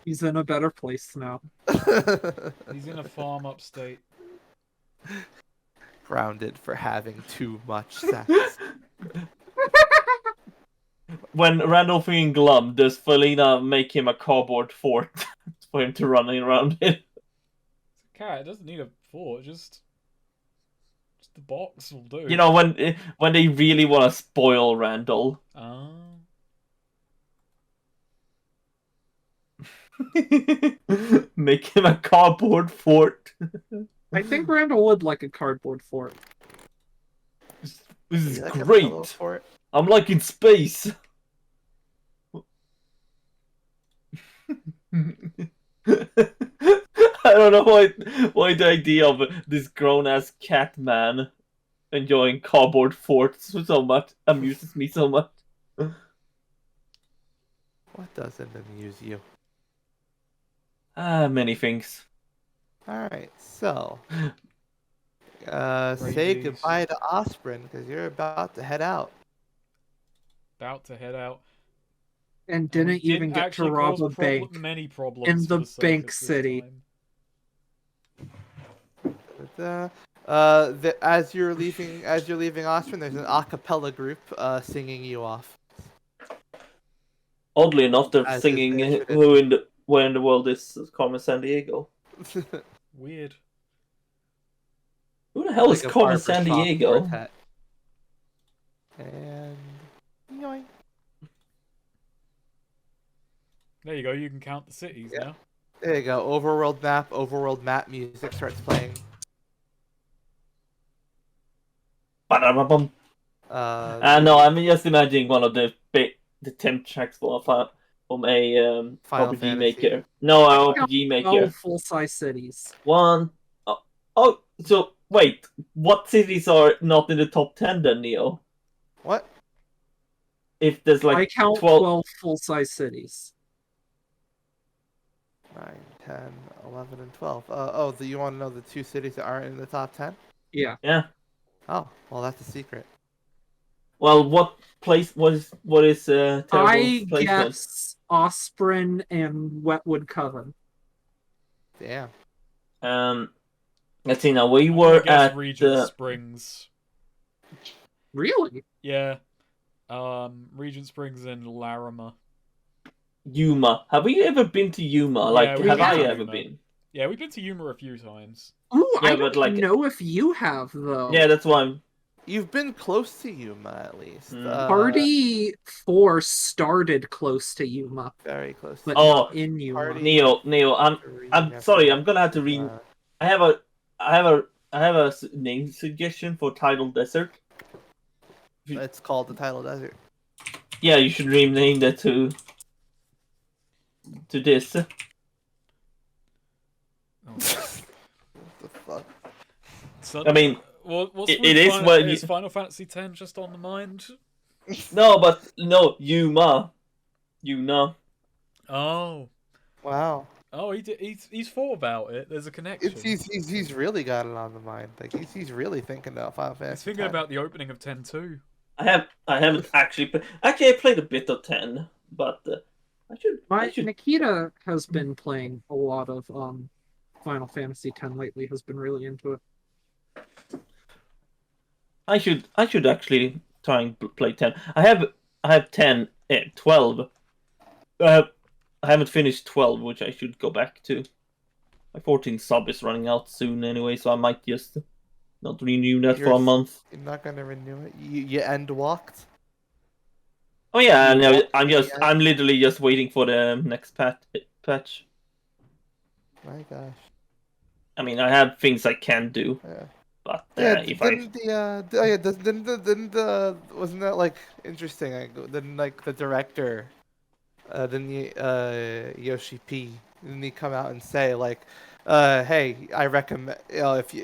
He's in a better place now. He's in a farm upstate. Grounded for having too much sex. When Randolph and Glum, does Felina make him a cardboard fort for him to run around in. It's a cat. It doesn't need a fort. Just the box will do. You know, when they really want to spoil Randall. Oh. Make him a cardboard fort. I think Randall would like a cardboard fort. This is Like a pillow great. fort. I'm like in space. I don't know why the idea of this grown ass cat man enjoying cardboard forts so much amuses me so much. What doesn't amuse you? Many things. Alright, so say Rabies. goodbye to Osprey because you're about to head out. About to head out. And We didn't even get to actually rob cause a bank. many problems in for the circus bank this city. time. As you're leaving Osprey, there's an a cappella group singing you off. Oddly enough, they're As is singing their Where in the World is Carmen San Diego. Weird. Who the hell is Like a Carmen San barbershop Diego? quartet. And yoink. There you go. You can count the cities Yeah. now. There you go. Overworld map music starts playing. Ba-da-ba-bum. No, I'm just imagining one of the temp tracks from a Final RPG Fantasy. Maker. No, RPG Maker. 12 full-size cities. One. Oh, so wait, what cities are not in the top 10 then, Neo? What? If there's like I count 12. 12 full-size cities. 9, 10, 11, and 12. Do you want to know the two cities that aren't in the top 10? Yeah. Yeah. Oh, well, that's a secret. Well, what is Terrible's I placement? guess Osprey and Wetwood Coven. Damn. Let's see now. We I'm were gonna guess at Regent Springs. Really? Yeah. Regent Springs and Larimer. Yuma. Have we ever been to Yuma? Like, Yeah, we have I have. ever been? Yeah, we've been to Yuma a few times. Ooh, Yeah, I but, don't like- know if you have, though. Yeah, that's why I'm. You've been close to Yuma, at least. Mm. Party 4 started close to Yuma, Very close. but to Oh, not in Yuma. Party- Neo. I'm Yuma. sorry. I'm gonna have to read. Uh, I have a name suggestion for Tidal Desert. It's called the Tidal Desert. Yeah, you should rename that to this. Oh, What the fuck? so, I mean, what's it with is Final, what is Final Fantasy X just on the mind? no, Yuma. Yuma. Oh. Wow. Oh, he's thought about it. There's a connection. He's really got it on the mind. Like he's really thinking about Final He's Fantasy. thinking X. about the opening of 10-2. I haven't actually I played a bit of 10, but I should. Nikita has been playing a lot of Final Fantasy X lately. Has been really into it. I should actually try and play 10. I have 10, 12. I haven't finished 12, which I should go back to. My 14 sub is running out soon anyway, so I might just not renew that for a month. You're not gonna renew it. You end walked. Oh yeah, You no, walked I'm to the end? I'm literally just waiting for the next patch. My gosh. I mean, I have things I can do, Yeah. but Yeah. if Wasn't that like interesting? Didn't like the director, Yoshi P. Didn't he come out and say like, hey, I recommend, if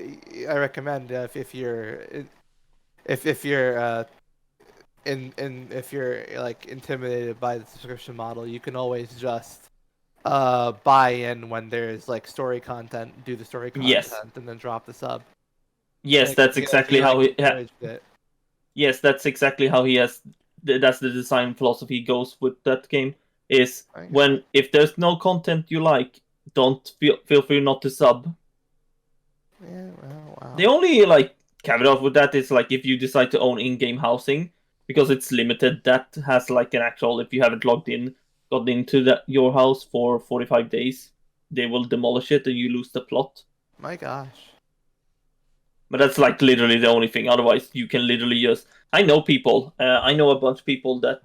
you're like intimidated by the subscription model, you can always just buy in when there's like story content, do the story content, Yes. and then drop the sub. yes, Like, that's you know, exactly he, how like, he. encouraged it. Yes, that's exactly how he has. That's the design philosophy goes with that game. Is Okay. if there's no content you like, don't feel free not to sub. Yeah, well, wow. The only like caveat with that is like if you decide to own in-game housing, because it's limited. That has like an actual if you haven't got into your house for 45 days. they will demolish it and you lose the plot. My gosh. But that's like literally the only thing. Otherwise, you can literally just. I know people. I know a bunch of people that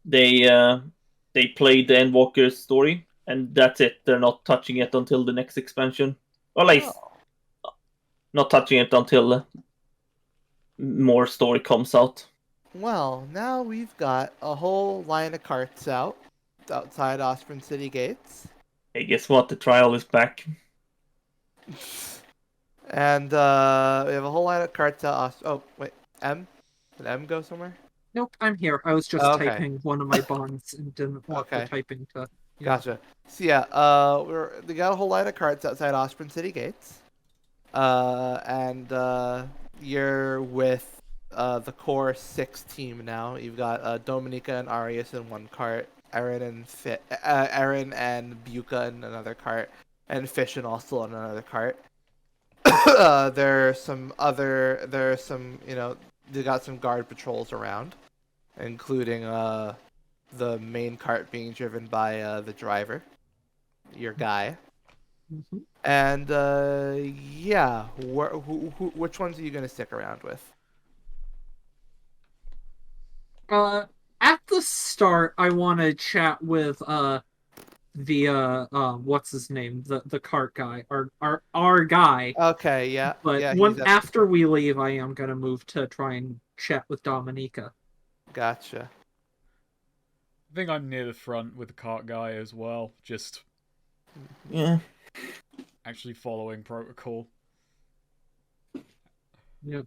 they play the Endwalker story, and that's it. They're not touching it until the next expansion, or at least Oh. not touching it until more story comes out. Well, now we've got a whole line of carts out outside Osprey City gates. Hey, guess what? The trial is back. And we have a whole line of carts out. Oh, wait. M? Did M go somewhere? Nope, I'm here. I was just Oh, okay. typing one of my bonds and didn't want the Okay. typing to. Gotcha. So yeah, we got a whole line of carts outside Osprey City gates. And you're with the core 6 team now. You've got Dominica and Arius in one cart, Aaron and Buka in another cart, and Fishin also in another cart. There's some, they got some guard patrols around, including the main cart being driven by the driver, your guy. Mhm. And yeah, which ones are you gonna stick around with? At the start, I want to chat with the what's his name, the cart guy, our guy. Okay, yeah, But yeah, when he's at the after front. we leave, I am gonna move to try and chat with Dominica. Gotcha. I think I'm near the front with the cart guy as well, just Yeah. actually following protocol. Yep.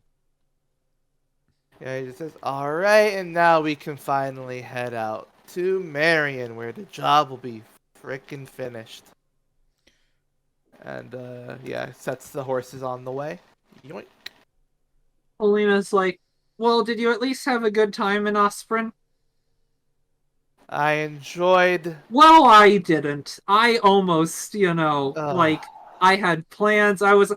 Yeah, he just says, "All right, and now we can finally head out to Marion, where the job will be frickin' finished." And yeah, sets the horses on the way. Yoink. Alina's like, well, did you at least have a good time in Osprey? I enjoyed. Well, I didn't. I almost, Ugh. I had plans. I was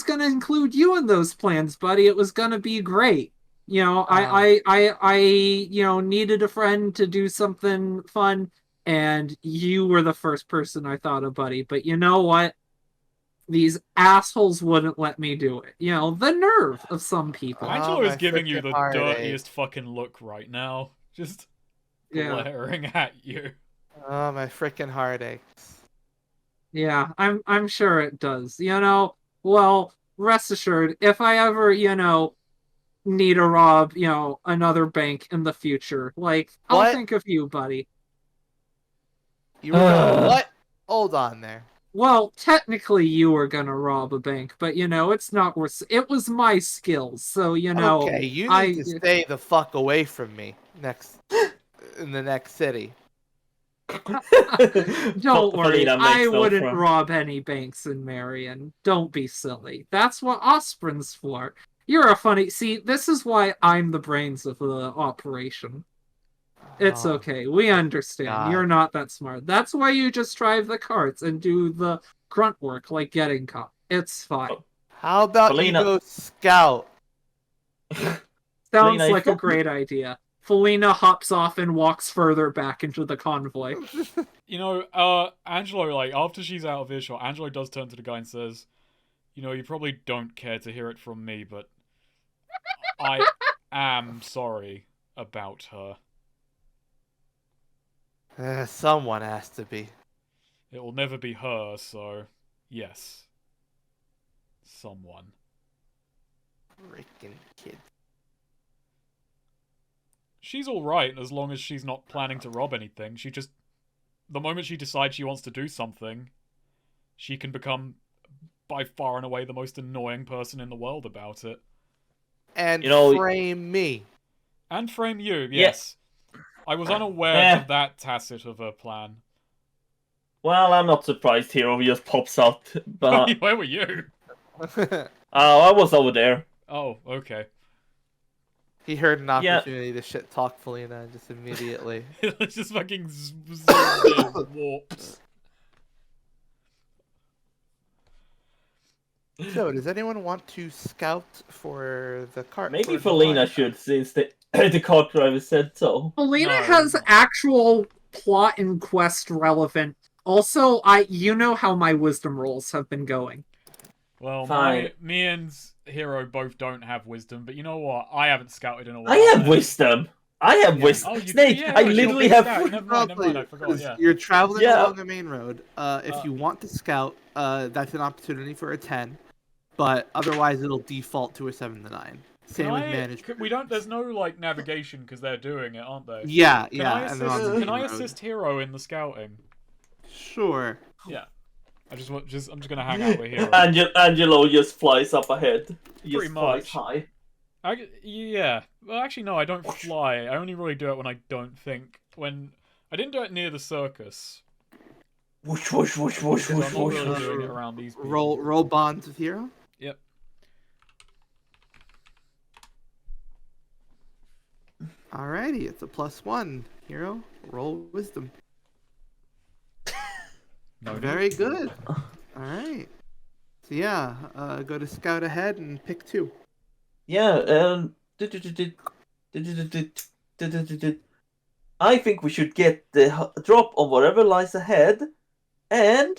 gonna include you in those plans, buddy. It was gonna be great. Uh, I needed a friend to do something fun, and you were the first person I thought of, buddy. But you know what? These assholes wouldn't let me do it. The nerve of some people. oh, Angelo is my giving you frickin' the heartache. dirtiest fucking look right now. Just Yeah. glaring at you. Oh, my frickin' heartaches. Yeah, I'm sure it does. Well, rest assured, if I ever, need to rob, another bank in the future, I'll What? think of you, buddy. You were gonna what? Hold on there. Well, technically you were gonna rob a bank, but it's not worth it was my skills, so Okay, you need I to stay the fuck away from me in the next city. don't worry, Felina I makes no wouldn't front. rob any banks in Marion. Don't be silly. That's what Osprey's for. You're a funny. See, this is why I'm the brains of the operation. It's Oh, okay. We understand. God. You're not that smart. That's why you just drive the carts and do the grunt work like getting caught. It's fine. How about Felina- you go scout? Sounds Felina, like a great idea. Felina hops off and walks further back into the convoy. Angelo, like, after she's out of earshot, Angelo does turn to the guy and says, you probably don't care to hear it from me, but I am sorry about her. Someone has to be. It will never be her, so yes. Someone. Freaking kid. She's alright as long as she's not planning to rob anything. The moment she decides she wants to do something, she can become by far and away the most annoying person in the world about it. And frame me. And frame you, yes. I was unaware of that tacit of her plan. Well, I'm not surprised Hero just pops out, but Where were you? I was over there. Oh, okay. He heard an opportunity to shit talk Felina and just immediately. It's just fucking zoomed in, warped. So, does anyone want to scout for the cart? Maybe for the Felina line? should, since the cart driver said so. Felina No. has actual plot and quest relevant Also, you know how my wisdom rolls have been going. Well, Fine. me and Hero both don't have wisdom, but you know what? I haven't scouted in a while. I have and- wisdom. I have Yeah. wisdom. Oh, you Snake, yeah, I you're a literally big have. scout. Never mind. I forgot. 'Cause Yeah. you're traveling Yeah. along a main road. If Uh, you want to scout, that's an opportunity for a 10. But otherwise, it'll default to a 7 to 9. Same with management. We don't. There's no like navigation because they're doing it, aren't they? Yeah, Can I yeah, and they're on the assist? Can main I road. assist Hero in the scouting? Sure. Yeah. I'm just gonna hang out with Hero. Angelo just flies up ahead. He Pretty just flies much. high. Yeah. Well, actually, no. I don't fly. I only really do it when I don't think. When I didn't do it near the circus. Whoosh, whoosh, whoosh, whoosh, Because whoosh, I'm not whoosh. really doing it around these people. Roll bonds with hero. Yep. Alrighty, it's a +1. Hero, roll wisdom. No. Very good. Alright. So yeah, go to scout ahead and pick 2. Yeah, I think we should get the drop on whatever lies ahead, and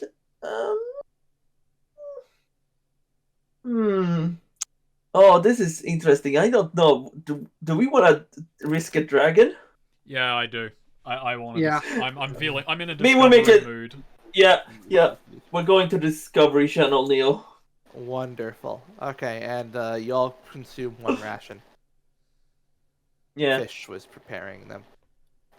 Oh, this is interesting. I don't know. Do we want to risk a dragon? Yeah, I do. I want to. Yeah. I'm feeling. I'm in a Me, we'll make discovery it- mood. Yeah. We're going to Discovery Channel, Neo. Wonderful. Okay, and you all consume 1 ration. Yeah. Fish was preparing them.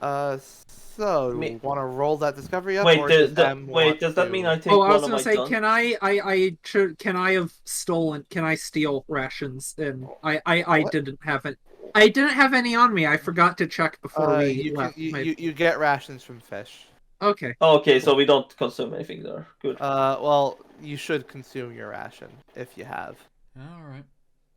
So Me- want to roll that discovery up? Wait, or does Em want does that to- mean I take Oh, I one was of gonna my say, guns? can I have stolen? Can I steal rations? And I didn't have it. I didn't have any on me. I forgot to check before we you, left. can, you get rations from fish. Okay. Oh, okay, so we don't consume anything there. Good. Well, you should consume your ration if you have. All right.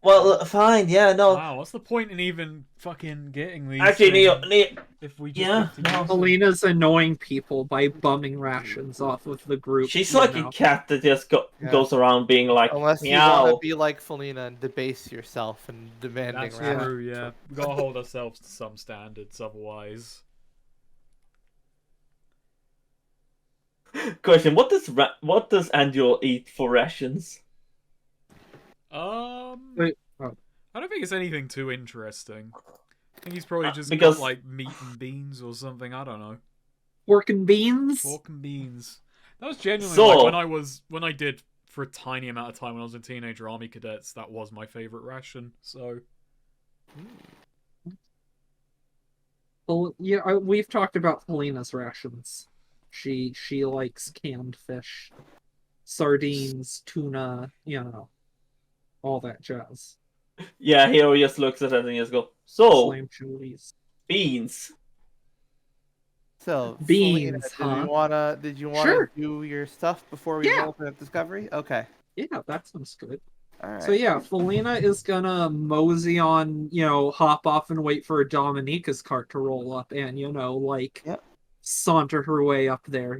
Well, fine. Yeah, no. Wow, what's the point in even fucking getting these? Actually, Neo, things if we just yeah, get to no. use them? Alina's annoying people by bumming rations off of the group. she's you like know. a cat that just Yeah. goes around being like, Unless you meow. want to be like Felina and debase yourself and demanding That's rations. true. Yeah, we gotta hold ourselves to some standards, otherwise. Question: what does Angelo eat for rations? Wait, I don't think it's anything too interesting. I think he's probably just because- got like meat and beans or something. I don't know. pork and beans. Pork and beans. That was genuinely So- like when I did for a tiny amount of time when I was a teenager army cadets. That was my favorite ration. So Well, yeah, we've talked about Felina's rations. She likes canned fish, sardines, tuna, all that jazz. Yeah, Hero just looks at it and just go, so Slam chilies. beans. So Beans, Felina, did you wanna Sure. do your stuff before we Yeah. roll for discovery? Okay. Yeah, that sounds good. All right. So yeah, Felina is gonna mosey on, hop off and wait for Dominica's cart to roll up and, Yep. saunter her way up there,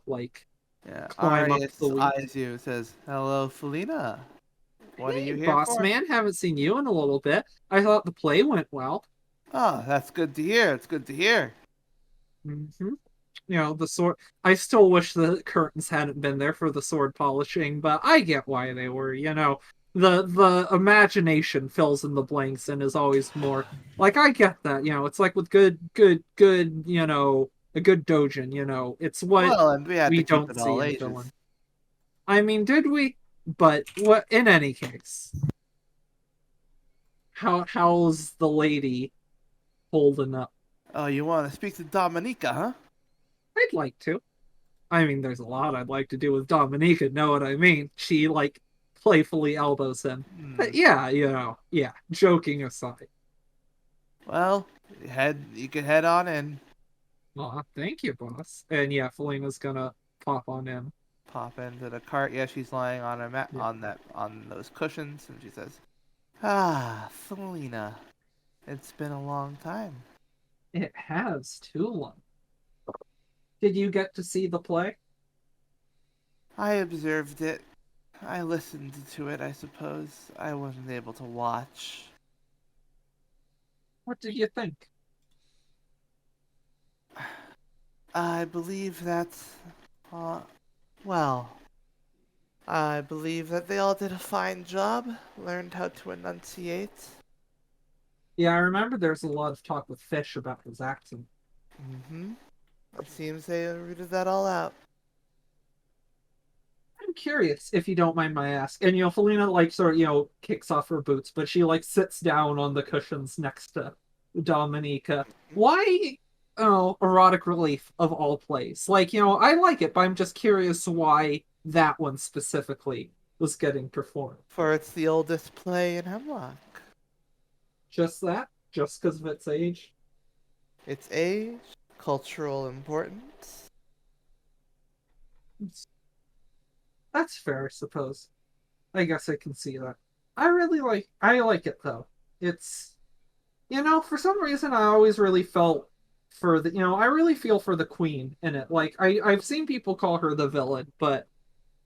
like Yeah. climb up Arius the wheat. eyes you, says, "Hello, Felina. What are you here boss for?" man, haven't seen you in a little bit. I thought the play went well. Oh, that's good to hear. It's good to hear. Mm-hmm. The sword. I still wish the curtains hadn't been there for the sword polishing, but I get why they were. The imagination fills in the blanks and is always more like I get that. It's like with good, a good dojin. It's what Well, and we had we to keep don't it see all in ages. villain. I mean, did we? But what? In any case, how's the lady holding up? Oh, you want to speak to Dominica, huh? I'd like to. I mean, there's a lot I'd like to do with Dominica, know what I mean? She, playfully elbows him. Hmm. But yeah, joking aside. Well, you can head on in. Aw, thank you, boss. And yeah, Felina's gonna pop on in. Pop into the cart. Yeah, she's lying on a mat Yeah. on those cushions, and she says, "Ah, Felina, it's been a long time." It has too long. Did you get to see the play? I observed it. I listened to it, I suppose. I wasn't able to watch. What did you think? I believe that Uh, well, I believe that they all did a fine job, learned how to enunciate. Yeah, I remember there's a lot of talk with Fish about his accent. Mm-hmm. It seems they rooted that all out. I'm curious, if you don't mind my ask. And Felina like sort of, kicks off her boots, but she like sits down on the cushions next to Dominica. Why erotic relief of all plays? Like, I like it, but I'm just curious why that one specifically was getting performed. For it's the oldest play in Hemlock. Just that? Just because of its age? Its age, cultural importance. That's fair, I suppose. I guess I can see that. I like it though. It's for some reason I always really felt for I really feel for the queen in it. Like I've seen people call her the villain, but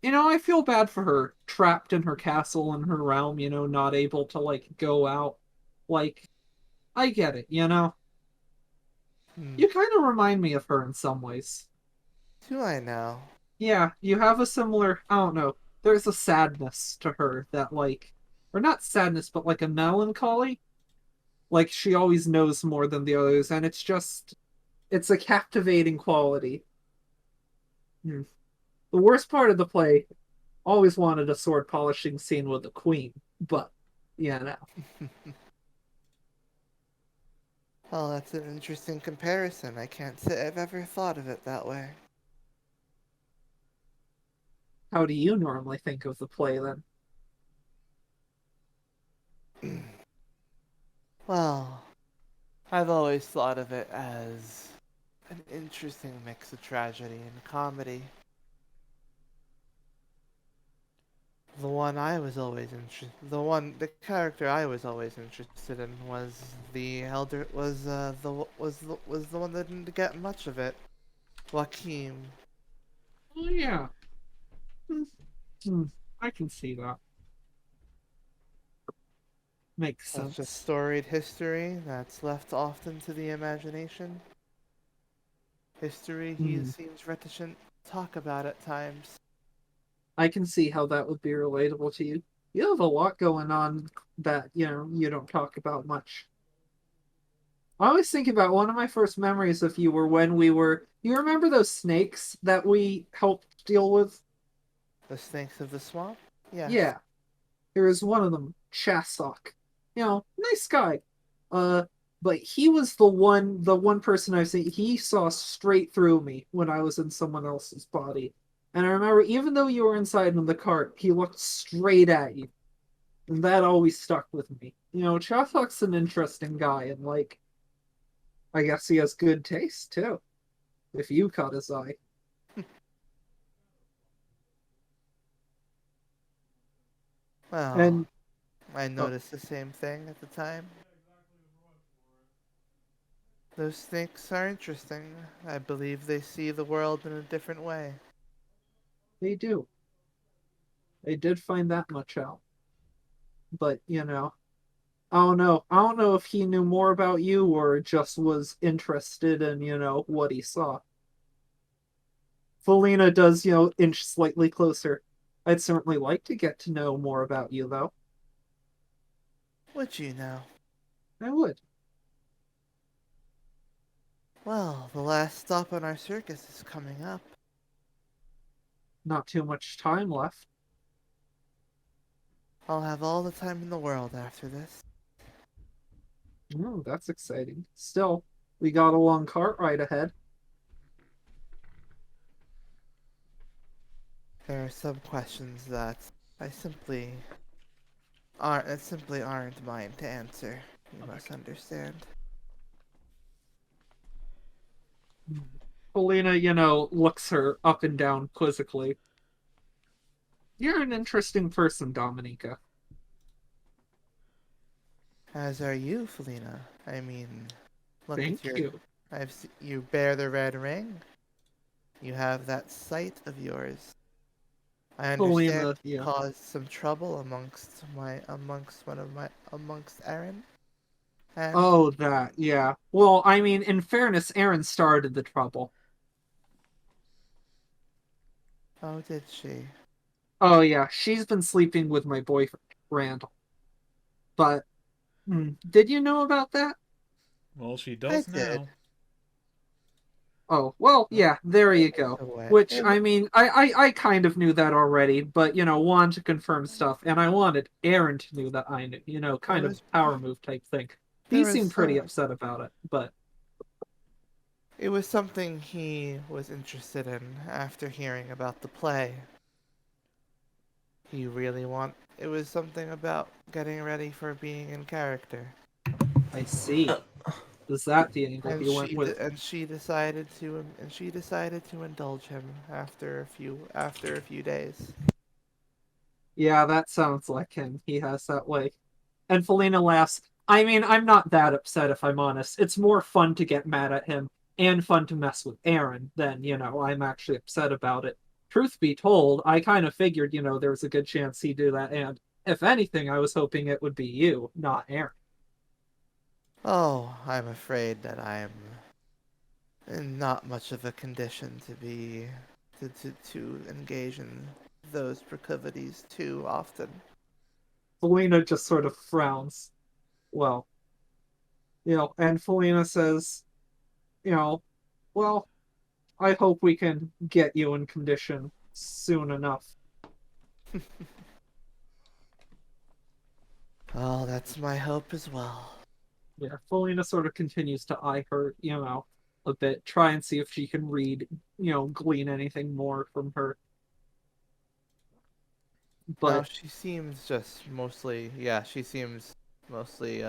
I feel bad for her trapped in her castle in her realm, not able to like go out. Like I get it. Hmm. You kind of remind me of her in some ways. Do I now? Yeah, you have a similar, I don't know, there's a sadness to her that like or not sadness, but like a melancholy. Like she always knows more than the others, and it's a captivating quality. Hmm. The worst part of the play, always wanted a sword polishing scene with the queen, but yeah, no. Oh, that's an interesting comparison. I can't say I've ever thought of it that way. How do you normally think of the play then? Well, I've always thought of it as an interesting mix of tragedy and comedy. The character I was always interested in was the elder, was the one that didn't get much of it. Joaquin. Oh yeah. Hmm. Hmm. I can see that. Makes Such a sense. storied history that's left often to the imagination. History he Hmm. seems reticent to talk about at times. I can see how that would be relatable to you. You have a lot going on that, you don't talk about much. I always think about one of my first memories of you were when you remember those snakes that we helped deal with? The snakes of the swamp? Yes. Yeah, there was one of them, Chasok. Nice guy. Uh, but he was the one person I've seen, he saw straight through me when I was in someone else's body. And I remember, even though you were inside in the cart, he looked straight at you. And that always stuck with me. Chasok's an interesting guy, and like, I guess he has good taste too, if you caught his eye. Well, And I uh, noticed the same thing at the time. Those snakes are interesting. I believe they see the world in a different way. they do. They did find that much out. But, I don't know if he knew more about you or just was interested in, what he saw. Felina does, inch slightly closer. I'd certainly like to get to know more about you, though. Would you know? I would. Well, the last stop on our circus is coming up. Not too much time left. I'll have all the time in the world after this. Oh, that's exciting. Still, we got a long cart ride ahead. There are some questions that I simply aren't mine to answer. You must understand. Felina, looks her up and down quizzically. You're an interesting person, Dominica. As are you, Felina. I mean, look at Thank your. you. You bear the red ring. You have that sight of yours. I understand Felina, you yeah. caused some trouble amongst Aaron, and Oh, that, yeah. Well, I mean, in fairness, Aaron started the trouble. Oh, did she? Oh yeah, she's been sleeping with my boyfriend, Randall. But did you know about that? Well, she I does did. now. Oh, well, Well, yeah, there it you was go. a way. Which, I mean, I kind of knew that already, but, wanted to confirm stuff, and I wanted Aaron to know that I knew, There kind of was power move type thing. there He was seemed pretty some. upset about it, but It was something he was interested in after hearing about the play. He really want. It was something about getting ready for being in character, I see. Is that the angle and he went with? she decided to indulge him after a few days. Yeah, that sounds like him. He has that way. And Felina laughs. I mean, I'm not that upset if I'm honest. It's more fun to get mad at him and fun to mess with Aaron than, I'm actually upset about it. Truth be told, I kind of figured, there was a good chance he'd do that. And if anything, I was hoping it would be you, not Aaron. Oh, I'm afraid that I'm in not much of a condition to engage in those proclivities too often. Felina just sort of frowns. Well, and Felina says, you know, well, I hope we can get you in condition soon enough. Oh, that's my hope as well. Yeah, Felina sort of continues to eye her, a bit, try and see if she can read, glean anything more from her. No, But, she seems just mostly, yeah, she seems mostly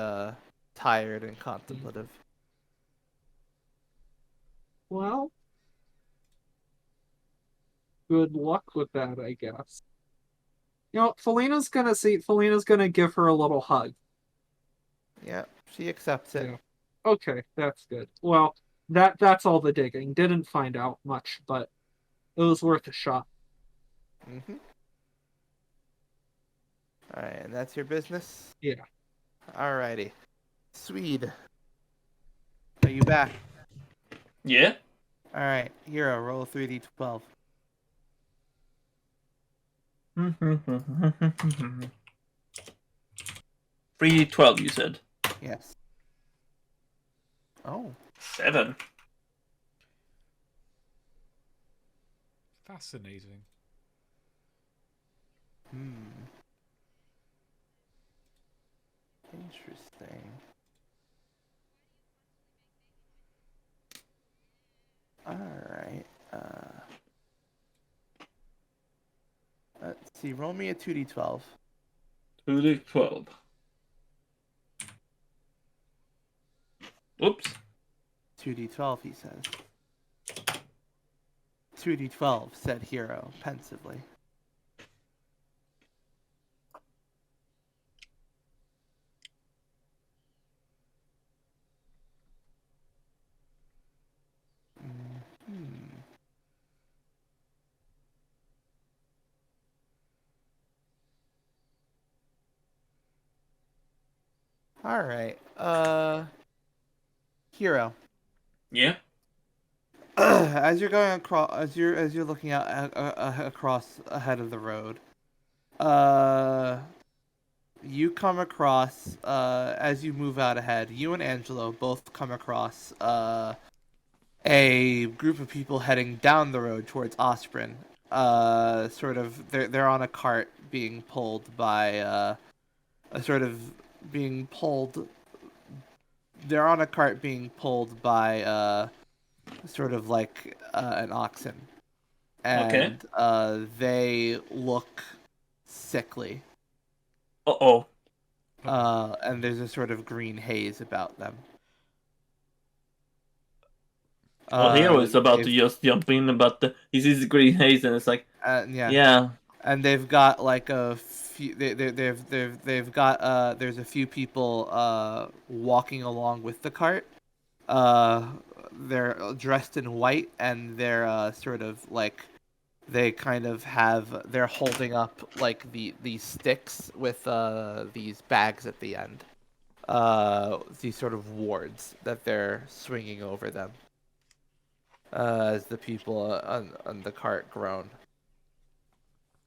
tired and contemplative. well, good luck with that, I guess. Felina's gonna give her a little hug. Yeah, she accepts it. Yeah. Okay, that's good. Well, that's all the digging. Didn't find out much, but it was worth a shot. Mm-hmm. Alright, and that's your business? Yeah. Alrighty. Swede, are you back? Yeah. Alright, hero, roll 3d12. 312, you said. Yes. Oh. 7. Fascinating. Hmm. Interesting. Alright. Let's see, roll me a 2d12. 2d12. Oops. 2d12, he says. 2d12, said Hero, pensively. Hmm. Alright, Hero. Yeah. As you're going across, as you're looking out across ahead of the road, uh, you come across as you move out ahead. You and Angelo both come across a group of people heading down the road towards Osprey. Sort of, they're on a cart being pulled by a sort of being pulled. They're on a cart being pulled by sort of like an oxen, Okay. and they look sickly. Uh-oh. And there's a sort of green haze about them. Well, Hero is about to They've just jump in, but he sees the green haze and it's like, yeah, yeah. and they've got like a few. They've got there's a few people walking along with the cart. Uh, they're dressed in white, and they're sort of like they kind of have they're holding up like these sticks with these bags at the end. These sort of wards that they're swinging over them. As the people on the cart groan.